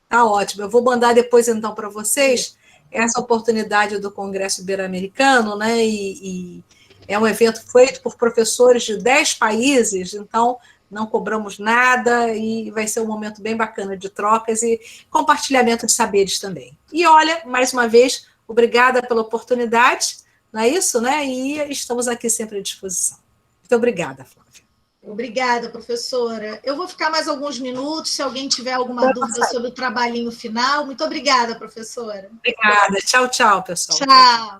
Tá ótimo. Eu vou mandar depois, então, para vocês essa oportunidade do Congresso Ibero-Americano, né? E é um evento feito por professores de 10 países, então não cobramos nada e vai ser um momento bem bacana de trocas e compartilhamento de saberes também. E olha, mais uma vez, obrigada pela oportunidade, não é isso, né? E estamos aqui sempre à disposição. Muito obrigada, Flávia. Obrigada, professora. Eu vou ficar mais alguns minutos, se alguém tiver alguma dúvida sobre o trabalhinho final. Muito obrigada, professora. Obrigada. Tchau, tchau, pessoal. Tchau.